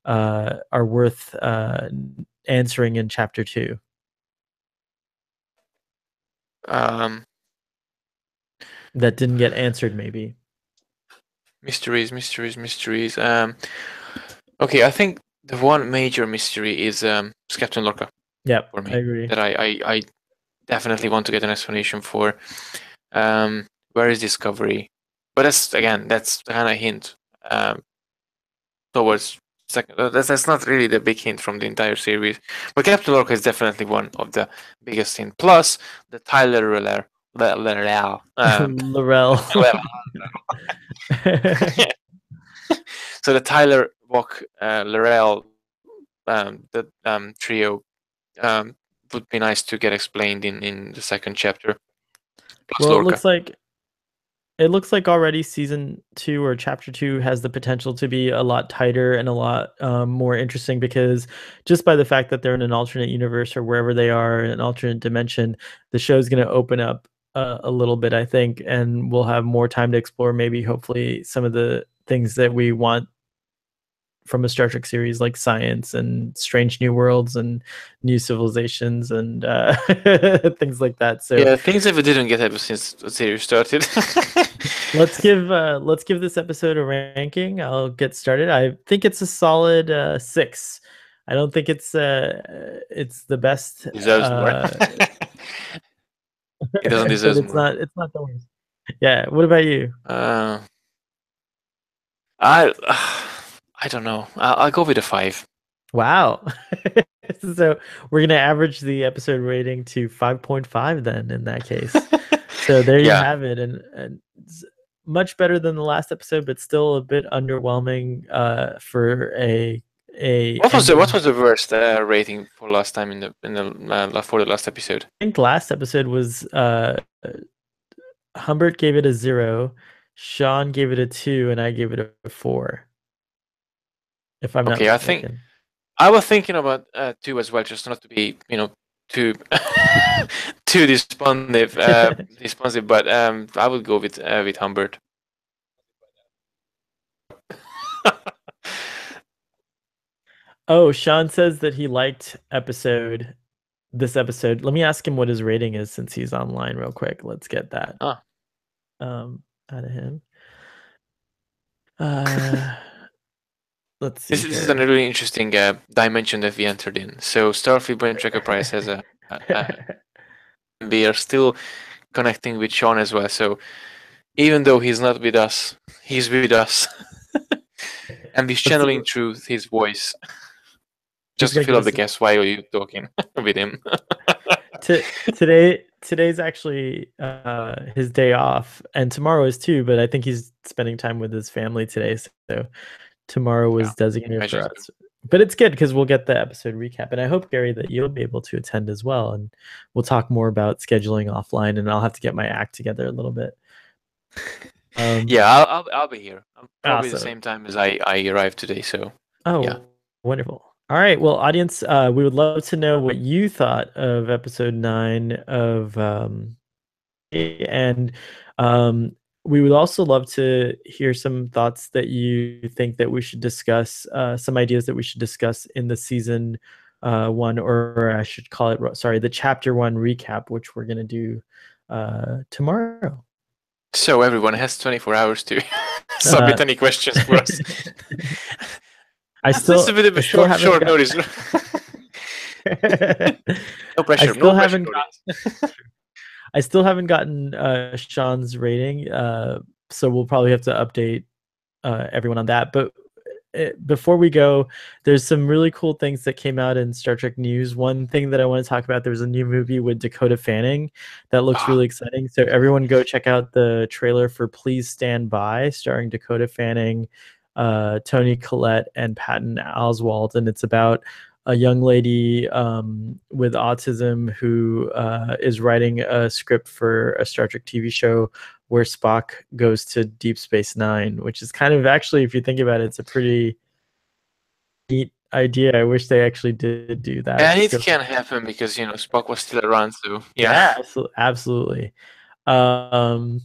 Speaker 1: are worth answering in chapter 2? That didn't get answered, maybe.
Speaker 2: Mysteries. Okay, I think the one major mystery is Captain Lorca.
Speaker 1: Yeah,
Speaker 2: for me,
Speaker 1: I agree.
Speaker 2: that I definitely want to get an explanation for. Where is Discovery? But that's kind of hint towards second. That's not really the big hint from the entire series. But Captain Lorca is definitely one of the biggest hint. Plus the Tyler L'Rell. So the Tyler L'Rell the trio would be nice to get explained in the second chapter.
Speaker 1: Well, it looks like already season 2 or chapter 2 has the potential to be a lot tighter and a lot more interesting, because just by the fact that they're in an alternate universe, or wherever they are in an alternate dimension, the show's going to open up a little bit, I think, and we'll have more time to explore, maybe hopefully some of the things that we want from a Star Trek series, like science and strange new worlds and new civilizations and things like that. So
Speaker 2: yeah, things that we didn't get ever since the series started.
Speaker 1: let's give this episode a ranking. I'll get started. I think it's a solid 6. I don't think it's the best.
Speaker 2: Deserves more. It doesn't deserve
Speaker 1: but it's
Speaker 2: more.
Speaker 1: It's not the worst. Yeah. What about you?
Speaker 2: I don't know. I'll go with a 5.
Speaker 1: Wow. So we're gonna average the episode rating to 5.5 then, in that case. So there you have it, and it's much better than the last episode, but still a bit underwhelming for a.
Speaker 2: What was the worst rating for last time for the last episode?
Speaker 1: I think last episode was Humbert gave it a 0, Sean gave it a 2, and I gave it a 4. If I'm not mistaken.
Speaker 2: I was thinking about 2 as well, just not to be too too responsive, but I would go with Humbert.
Speaker 1: Oh, Sean says that he liked this episode. Let me ask him what his rating is, since he's online, real quick. Let's get that out of him. Let's see.
Speaker 2: This is a really interesting dimension that we entered in. So Starfleet Brain Tracker Price has we are still connecting with Sean as well. So even though he's not with us, he's with us. And he's channeling through his voice. Just to fill up the guess, why are you talking with him?
Speaker 1: Today's actually his day off, and tomorrow is too, but I think he's spending time with his family today, so tomorrow was designated for us. But it's good, because we'll get the episode recap, and I hope, Gary, that you'll be able to attend as well, and we'll talk more about scheduling offline, and I'll have to get my act together a little bit.
Speaker 2: I'll be here. Probably the same time as I arrived today, so
Speaker 1: wonderful. All right, well, audience, we would love to know what you thought of episode 9 of and we would also love to hear some thoughts that you think that we should discuss, some ideas that we should discuss in the season 1, or I should call it, the chapter 1 recap, which we're going to do tomorrow.
Speaker 2: So everyone has 24 hours to submit any questions for us. It's a bit of a short notice. No pressure.
Speaker 1: I still haven't gotten Sean's rating, so we'll probably have to update everyone on that. But before we go, there's some really cool things that came out in Star Trek news. One thing that I want to talk about, there's a new movie with Dakota Fanning that looks
Speaker 2: Ah,
Speaker 1: really exciting. So everyone go check out the trailer for Please Stand By, starring Dakota Fanning, Toni Collette, and Patton Oswalt. And it's about a young lady with autism who is writing a script for a Star Trek TV show where Spock goes to Deep Space Nine, which is kind of, actually, if you think about it, it's a pretty neat idea. I wish they actually did do that.
Speaker 2: and it
Speaker 1: So
Speaker 2: can happen because Spock was still around, so yeah.
Speaker 1: yeah, absolutely. Um,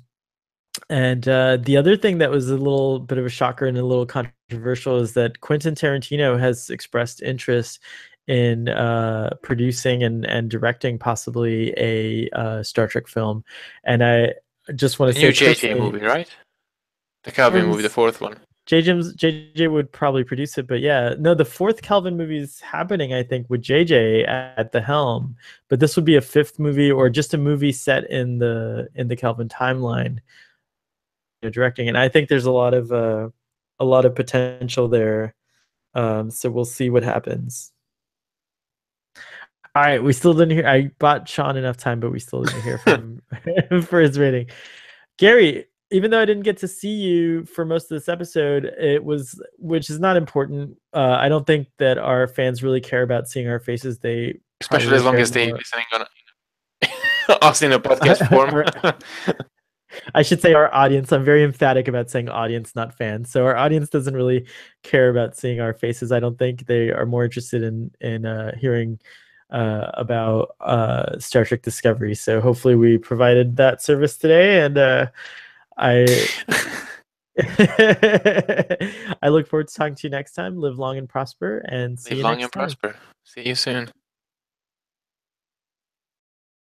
Speaker 1: and the other thing that was a little bit of a shocker and a little controversial is that Quentin Tarantino has expressed interest in producing and directing possibly a Star Trek film. And I just want
Speaker 2: The
Speaker 1: to say
Speaker 2: new JJ
Speaker 1: personally,
Speaker 2: movie, right? The Calvin movie, the fourth one.
Speaker 1: JJ would probably produce it, but yeah, no, the fourth Kelvin movie is happening, I think, with JJ at the helm. But this would be a fifth movie or just a movie set in the Kelvin timeline, directing. And I think there's a lot of potential there. So we'll see what happens. All right, we still didn't hear. I bought Sean enough time, but we still didn't hear from him for his rating. Gary, even though I didn't get to see you for most of this episode, which is not important. I don't think that our fans really care about seeing our faces. They
Speaker 2: Especially
Speaker 1: probably
Speaker 2: as long
Speaker 1: care
Speaker 2: as they
Speaker 1: more.
Speaker 2: listening on us in a podcast form.
Speaker 1: I should say our audience. I'm very emphatic about saying audience, not fans. So our audience doesn't really care about seeing our faces. I don't think they are more interested in hearing about Star Trek Discovery. So hopefully we provided that service today, and I I look forward to talking to you next time. Live long and prosper, and see
Speaker 2: Live
Speaker 1: you
Speaker 2: long
Speaker 1: next
Speaker 2: and
Speaker 1: time.
Speaker 2: prosper. See you soon.